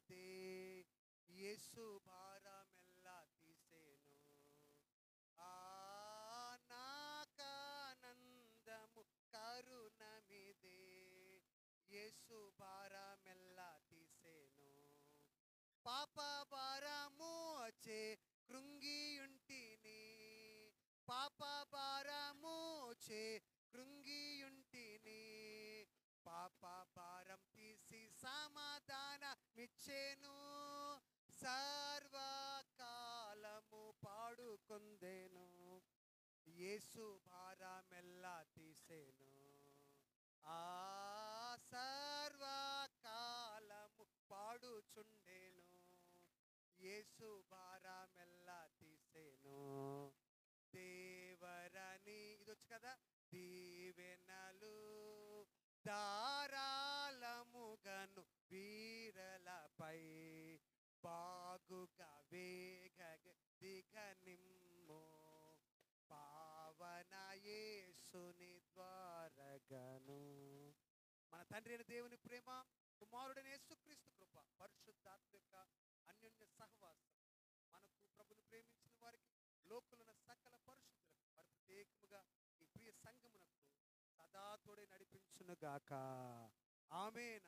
నమిదే యేసు భారమెల్ల తీసేను నాకానందము కరుణమిదే యేసు భారమెల్ల తీసేను పాప భారము చే కృంగియుంటిని పాప భారము చే కృంగియుంటిని పాప భారం తీసి సమాధానమిచ్చేను సర్వకాలము పాడుకొందెను యేసు భారమెల్ల తీసేను సర్వకాలము పాడుచుండెను యేసు భారమెల్ల తీసేను దేవరని ఇది వచ్చు కదా దీవెనలు ధారాళముగను వీరలపై బాగుగా వేగ దిగనిమ్ము పావన యేసుని ద్వారగను మన తండ్రి అయిన దేవుని ప్రేమ కుమారుడైన యేసుక్రీస్తు కృప పరిశుద్ధాత్మ యొక్క అన్యోన్య సహవాసం మనకు ప్రభుని ప్రేమించిన వారికి లోకులున్న సకల పరిశుద్ధులకు మరి ప్రత్యేకముగా ఈ ప్రియ సంఘమునకు సదా తోడే నడిపించునుగాక ఆమేన్.